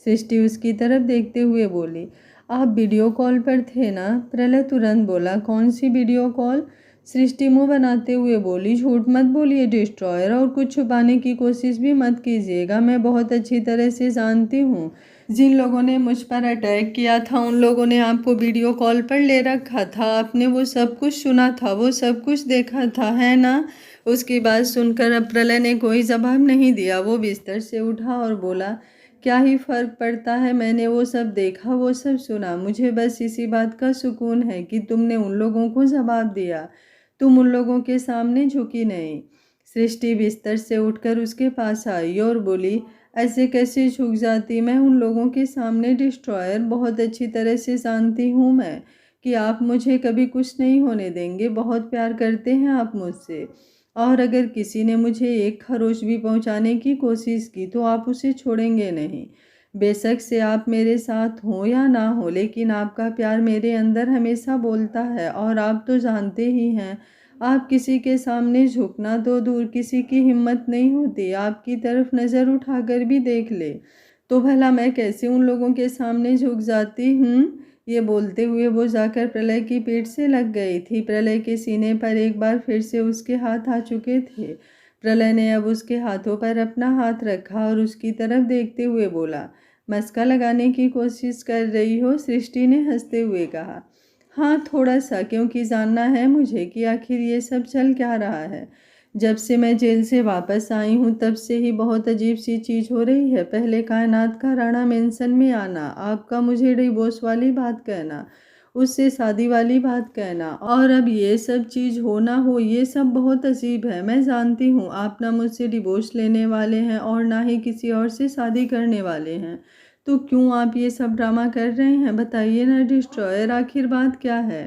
सृष्टि उसकी तरफ देखते हुए बोली, आप वीडियो कॉल पर थे ना? प्रलय तुरंत बोला, कौन सी वीडियो कॉल? सृष्टि मुंह बनाते हुए बोली, झूठ मत बोलिए डिस्ट्रॉयर, और कुछ छुपाने की कोशिश भी मत कीजिएगा। मैं बहुत अच्छी तरह से जानती हूँ जिन लोगों ने मुझ पर अटैक किया था उन लोगों ने आपको वीडियो कॉल पर ले रखा था। आपने वो सब कुछ सुना था, वो सब कुछ देखा था, है ना? उसकी बात सुनकर अब प्रलय ने कोई जवाब नहीं दिया। वो बिस्तर से उठा और बोला, क्या ही फर्क पड़ता है, मैंने वो सब देखा, वो सब सुना। मुझे बस इसी बात का सुकून है कि तुमने उन लोगों को जवाब दिया, तुम उन लोगों के सामने झुकी नहीं। सृष्टि बिस्तर से उठकर उसके पास आई और बोली, ऐसे कैसे झुक जाती? मैं उन लोगों के सामने डिस्ट्रॉयर, बहुत अच्छी तरह से जानती हूँ मैं कि आप मुझे कभी कुछ नहीं होने देंगे। बहुत प्यार करते हैं आप मुझसे, और अगर किसी ने मुझे एक खरोच भी पहुँचाने की कोशिश की तो आप उसे छोड़ेंगे नहीं। बेशक से आप मेरे साथ हों या ना हो, लेकिन आपका प्यार मेरे अंदर हमेशा बोलता है। और आप तो जानते ही हैं, आप किसी के सामने झुकना तो दूर, किसी की हिम्मत नहीं होती आपकी तरफ नज़र उठाकर भी देख ले तो भला मैं कैसे उन लोगों के सामने झुक जाती हूँ। ये बोलते हुए वो जाकर प्रलय की पीठ से लग गई थी। प्रलय के सीने पर एक बार फिर से उसके हाथ आ चुके थे। प्रलय ने अब उसके हाथों पर अपना हाथ रखा और उसकी तरफ देखते हुए बोला, मस्का लगाने की कोशिश कर रही हो? सृष्टि ने हंसते हुए कहा, हाँ थोड़ा सा, क्योंकि जानना है मुझे कि आखिर ये सब चल क्या रहा है। जब से मैं जेल से वापस आई हूँ तब से ही बहुत अजीब सी चीज़ हो रही है। पहले कायनात का राणा मेंशन में आना, आपका मुझे डिवोर्स वाली बात कहना, उससे शादी वाली बात कहना, और अब ये सब चीज़ हो ना हो, ये सब बहुत अजीब है। मैं जानती हूँ आप ना मुझसे डिवोर्स लेने वाले हैं और ना ही किसी और से शादी करने वाले हैं, तो क्यों आप ये सब ड्रामा कर रहे हैं? बताइए ना डिस्ट्रॉयर, आखिर बात क्या है?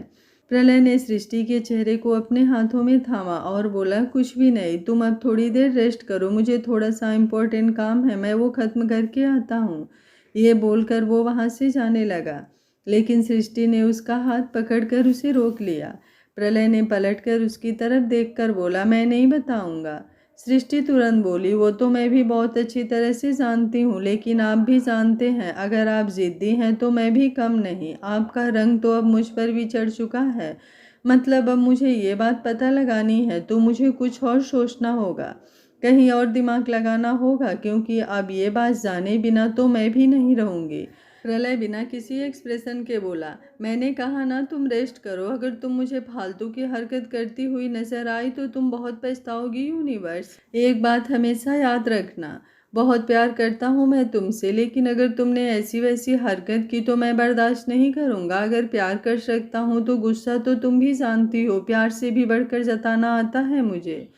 प्रलय ने सृष्टि के चेहरे को अपने हाथों में थामा और बोला, कुछ भी नहीं, तुम अब थोड़ी देर रेस्ट करो, मुझे थोड़ा सा इम्पोर्टेंट काम है, मैं वो खत्म करके आता हूँ। ये बोलकर वो वहाँ से जाने लगा, लेकिन सृष्टि ने उसका हाथ पकड़कर उसे रोक लिया। प्रलय ने पलटकर उसकी तरफ देखकर बोला, मैं नहीं बताऊंगा। सृष्टि तुरंत बोली, वो तो मैं भी बहुत अच्छी तरह से जानती हूँ, लेकिन आप भी जानते हैं अगर आप जिद्दी हैं तो मैं भी कम नहीं। आपका रंग तो अब मुझ पर भी चढ़ चुका है, मतलब अब मुझे ये बात पता लगानी है तो मुझे कुछ और सोचना होगा, कहीं और दिमाग लगाना होगा, क्योंकि अब ये बात जाने बिना तो मैं भी नहीं रहूँगी। प्रलय बिना किसी एक्सप्रेशन के बोला, मैंने कहा ना तुम रेस्ट करो, अगर तुम मुझे फालतू की हरकत करती हुई नजर आई तो तुम बहुत पछताओगी। यूनिवर्स, एक बात हमेशा याद रखना, बहुत प्यार करता हूँ मैं तुमसे, लेकिन अगर तुमने ऐसी वैसी हरकत की तो मैं बर्दाश्त नहीं करूँगा। अगर प्यार कर सकता हूँ तो गुस्सा तो तुम भी जानती हो, प्यार से भी बढ़कर जताना आता है मुझे।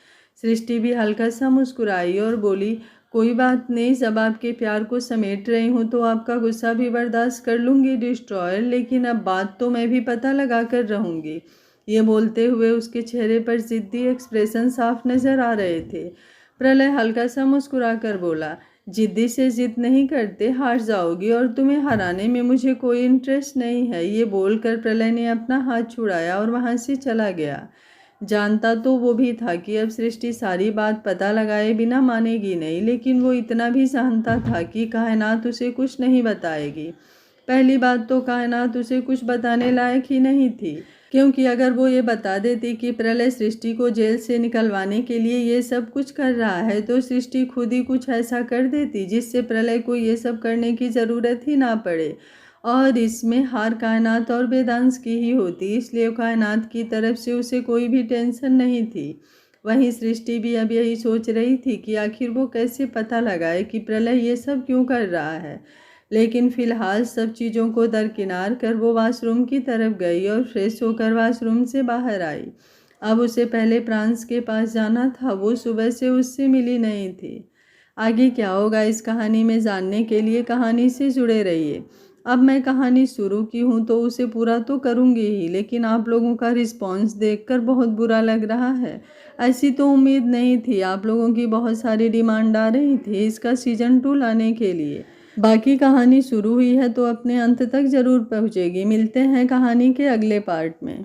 सृष्टि भी हल्का सा मुस्कुराई और बोली, कोई बात नहीं, जब आपके प्यार को समेट रही हूँ तो आपका गुस्सा भी बर्दाश्त कर लूँगी डिस्ट्रॉयर, लेकिन अब बात तो मैं भी पता लगा कर रहूँगी। ये बोलते हुए उसके चेहरे पर जिद्दी एक्सप्रेशन साफ नज़र आ रहे थे। प्रलय हल्का सा मुस्कुरा कर बोला, जिद्दी से जिद नहीं करते, हार जाओगी, और तुम्हें हराने में मुझे कोई इंटरेस्ट नहीं है। ये बोलकर प्रलय ने अपना हाथ छुड़ाया और वहाँ से चला गया। जानता तो वो भी था कि अब सृष्टि सारी बात पता लगाए बिना मानेगी नहीं, लेकिन वो इतना भी जानता था कि कायनात उसे कुछ नहीं बताएगी। पहली बात तो कायनात उसे कुछ बताने लायक ही नहीं थी, क्योंकि अगर वो ये बता देती कि प्रलय सृष्टि को जेल से निकलवाने के लिए ये सब कुछ कर रहा है तो सृष्टि खुद ही कुछ ऐसा कर देती जिससे प्रलय को ये सब करने की ज़रूरत ही ना पड़े, और इसमें हार कायनात और वेदांश की ही होती, इसलिए कायनात की तरफ से उसे कोई भी टेंशन नहीं थी। वहीं सृष्टि भी अब यही सोच रही थी कि आखिर वो कैसे पता लगाए कि प्रलय ये सब क्यों कर रहा है। लेकिन फिलहाल सब चीज़ों को दरकिनार कर वो वॉशरूम की तरफ गई और फ्रेश होकर वॉशरूम से बाहर आई। अब उसे पहले प्रांस के पास जाना था, वो सुबह से उससे मिली नहीं थी। आगे क्या होगा इस कहानी में जानने के लिए कहानी से जुड़े रहिए। अब मैं कहानी शुरू की हूँ तो उसे पूरा तो करूँगी ही, लेकिन आप लोगों का रिस्पॉन्स देखकर बहुत बुरा लग रहा है। ऐसी तो उम्मीद नहीं थी, आप लोगों की बहुत सारी डिमांड आ रही थी इसका सीजन 2 लाने के लिए। बाकी कहानी शुरू हुई है तो अपने अंत तक ज़रूर पहुँचेगी। मिलते हैं कहानी के अगले पार्ट में।